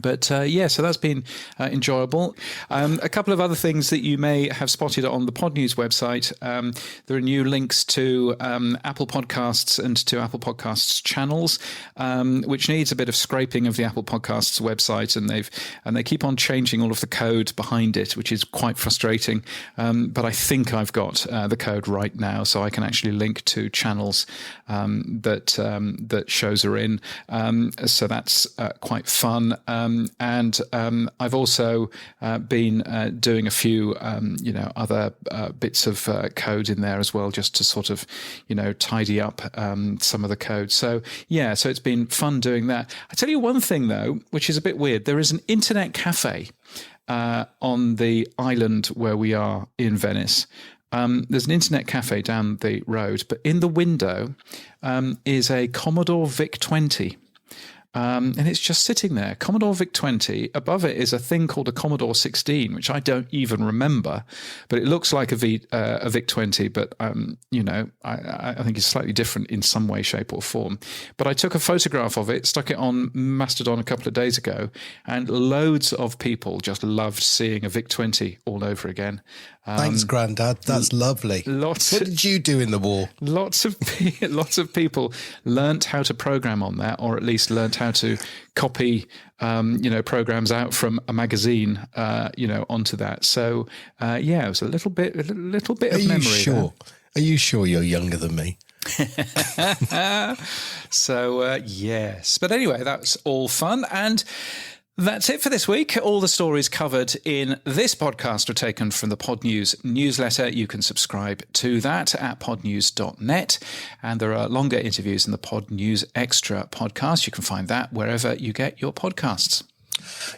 But so that's been enjoyable. A couple of other things that you may have spotted on the Pod News website. There are new links to Apple Podcasts and to Apple Podcasts channels, which needs a bit of scraping of the Apple Podcasts website, and they keep on changing all of the code behind it, which is quite frustrating. But I think I've got the code right now, so I can actually link to channels that shows are in. So that's quite fun. And I've also been doing a few, other bits of code in there as well, just to sort of, tidy up some of the code. So it's been fun doing that. I tell you one thing though, which is a bit weird. There is an internet cafe on the island where we are in Venice. There's an internet cafe down the road, but in the window is a Commodore VIC-20. And it's just sitting there. Commodore VIC-20. Above it is a thing called a Commodore 16, which I don't even remember, but it looks like a VIC-20. But I think it's slightly different in some way, shape, or form. But I took a photograph of it, stuck it on Mastodon a couple of days ago, and loads of people just loved seeing a VIC-20 all over again. Thanks, Grandad. That's lovely. What did you do in the war? Lots of people learnt how to program on that, or at least learnt how to copy, programs out from a magazine, onto that. So, it was a little bit of memory. Sure? Are you sure you're younger than me? So, yes. But anyway, that's all fun. And that's it for this week. All the stories covered in this podcast are taken from the Pod News newsletter. You can subscribe to that at podnews.net. And there are longer interviews in the Pod News Extra podcast. You can find that wherever you get your podcasts.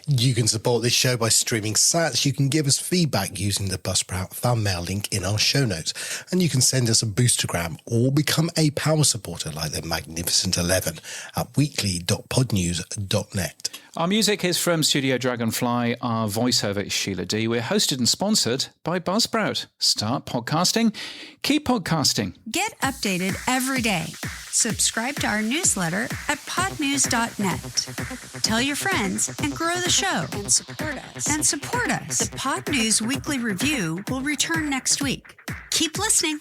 You can support this show by streaming sats. You can give us feedback using the Buzzsprout fan mail link in our show notes. And you can send us a boostergram or become a power supporter like the Magnificent 11 at weekly.podnews.net. Our music is from Studio Dragonfly. Our voiceover is Sheila D. We're hosted and sponsored by Buzzsprout. Start podcasting. Keep podcasting. Get updated every day. Subscribe to our newsletter at podnews.net. Tell your friends and grow the show. And support us. The Pod News Weekly Review will return next week. Keep listening.